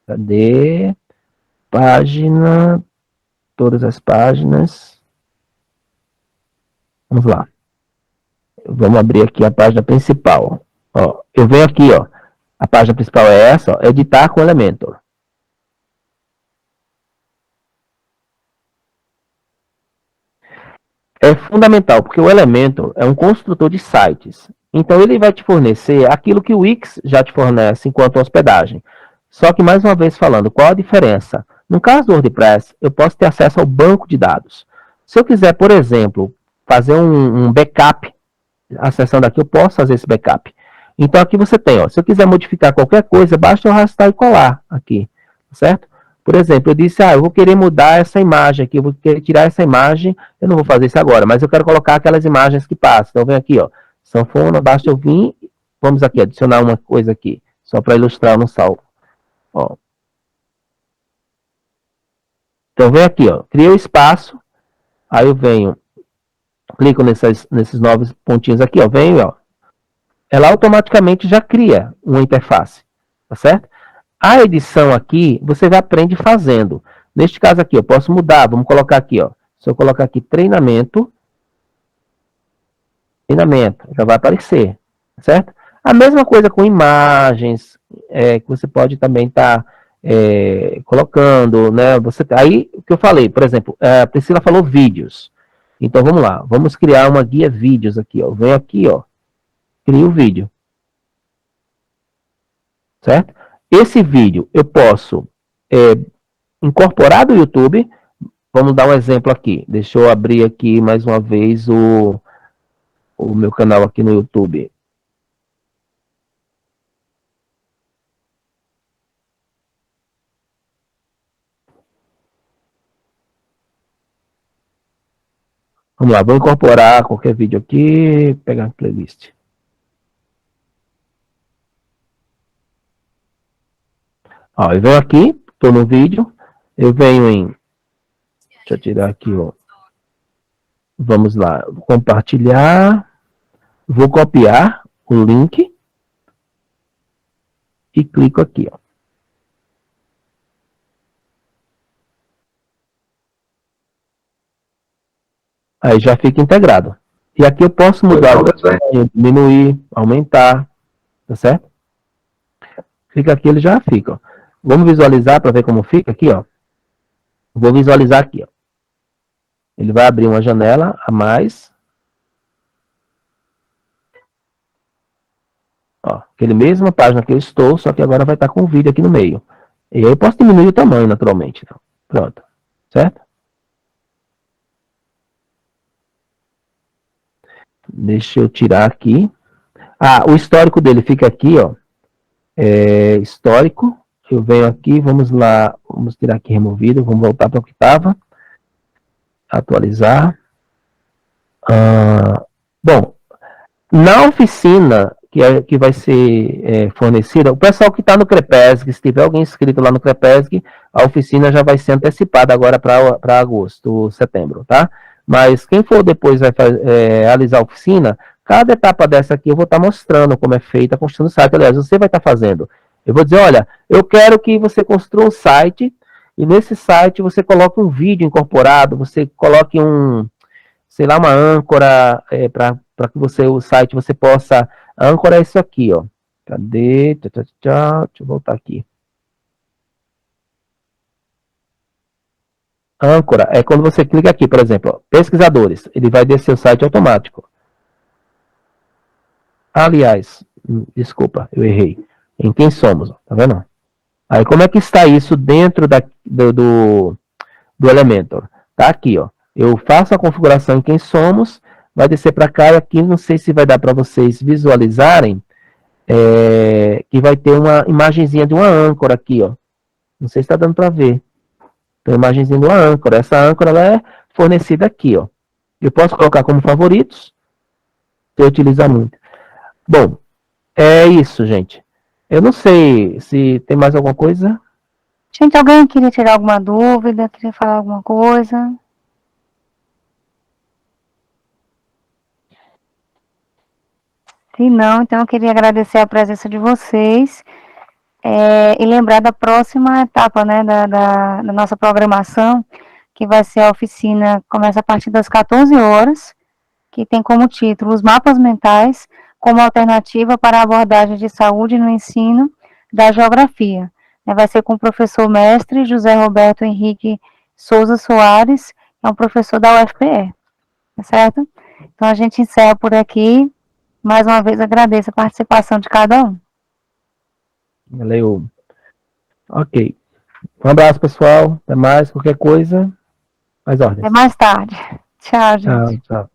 Speaker 2: Cadê? Página. Todas as páginas. Vamos lá. Vamos abrir aqui a página principal. Ó, eu venho aqui, ó. A página principal é essa, ó, editar com Elementor. É fundamental, porque o Elementor é um construtor de sites. Então, ele vai te fornecer aquilo que o Wix já te fornece enquanto hospedagem. Só que, mais uma vez falando, qual a diferença? No caso do WordPress, eu posso ter acesso ao banco de dados. Se eu quiser, por exemplo, fazer um backup, acessando aqui, eu posso fazer esse backup. Então, aqui você tem, ó, se eu quiser modificar qualquer coisa, basta eu arrastar e colar aqui, certo? Por exemplo, eu disse, eu vou querer mudar essa imagem aqui, eu vou querer tirar essa imagem, eu não vou fazer isso agora, mas eu quero colocar aquelas imagens que passam. Então, vem aqui, ó, sanfona, basta eu vir, vamos aqui, adicionar uma coisa aqui, só para ilustrar no salvo. Ó. Então, vem aqui, ó, cria o espaço, aí eu venho, clico nesses novos pontinhos aqui, ó, venho, ó, ela automaticamente já cria uma interface, tá certo? A edição aqui, você já aprende fazendo. Neste caso aqui, eu posso mudar, vamos colocar aqui, ó. Se eu colocar aqui treinamento, já vai aparecer, certo? A mesma coisa com imagens, que você pode também estar colocando, né? Aí, o que eu falei, por exemplo, a Priscila falou vídeos. Então, vamos lá, vamos criar uma guia vídeos aqui, ó. Venho aqui, ó, crio o vídeo, certo? Esse vídeo eu posso incorporar do YouTube. Vamos dar um exemplo aqui. Deixa eu abrir aqui mais uma vez o meu canal aqui no YouTube. Vamos lá, vou incorporar qualquer vídeo aqui, pegar a playlist. Ó, eu venho aqui, estou no vídeo, eu venho em... Deixa eu tirar aqui, ó. Vamos lá, compartilhar, vou copiar o link e clico aqui, ó. Aí já fica integrado. E aqui eu posso mudar o tamanho, diminuir, aumentar, tá certo? Clica aqui, ele já fica, ó. Vamos visualizar para ver como fica aqui, ó. Vou visualizar aqui, ó. Ele vai abrir uma janela a mais. Ó, aquele mesma página que eu estou, só que agora vai estar com o vídeo aqui no meio. E aí eu posso diminuir o tamanho, naturalmente. Então. Pronto. Certo? Deixa eu tirar aqui. O histórico dele fica aqui, ó. Histórico. Eu venho aqui, vamos lá, vamos tirar aqui removido, vamos voltar para o que estava. Atualizar. Bom, na oficina que vai ser fornecida, o pessoal que está no Crepesg, se tiver alguém inscrito lá no Crepesg, a oficina já vai ser antecipada agora para agosto, setembro, tá? Mas quem for depois vai realizar a oficina, cada etapa dessa aqui eu vou estar mostrando como é feita a construção do site. Aliás, você vai estar fazendo. Eu vou dizer, olha, eu quero que você construa um site, e nesse site você coloque um vídeo incorporado, você coloque sei lá, uma âncora, para que o site você possa... A âncora é isso aqui, ó. Cadê? Deixa eu voltar aqui. Âncora é quando você clica aqui, por exemplo, ó, pesquisadores, ele vai descer o site automático. Aliás, desculpa, eu errei. Em quem somos, ó, tá vendo? Aí como é que está isso dentro do Elementor? Tá aqui, ó. Eu faço a configuração em quem somos, vai descer para cá e aqui não sei se vai dar para vocês visualizarem, que vai ter uma imagenzinha de uma âncora aqui, ó. Não sei se está dando para ver. Tem uma imagenzinha de uma âncora. Essa âncora ela é fornecida aqui, ó. Eu posso colocar como favoritos, se eu utilizar muito. Bom, é isso, gente. Eu não sei se tem mais alguma coisa.
Speaker 1: Gente, alguém queria tirar alguma dúvida, queria falar alguma coisa? Se não, então eu queria agradecer a presença de vocês e lembrar da próxima etapa, né, da nossa programação, que vai ser a oficina, começa a partir das 14 horas, que tem como título Os Mapas Mentais como Alternativa para a Abordagem de Saúde no Ensino da Geografia. Vai ser com o professor mestre José Roberto Henrique Souza Soares, que é um professor da UFPE, tá certo? Então a gente encerra por aqui. Mais uma vez agradeço a participação de cada um.
Speaker 2: Valeu. Ok. Um abraço, pessoal. Até mais. Qualquer coisa, mais ordens.
Speaker 1: Até mais tarde. Tchau, gente.
Speaker 2: Tchau, tchau.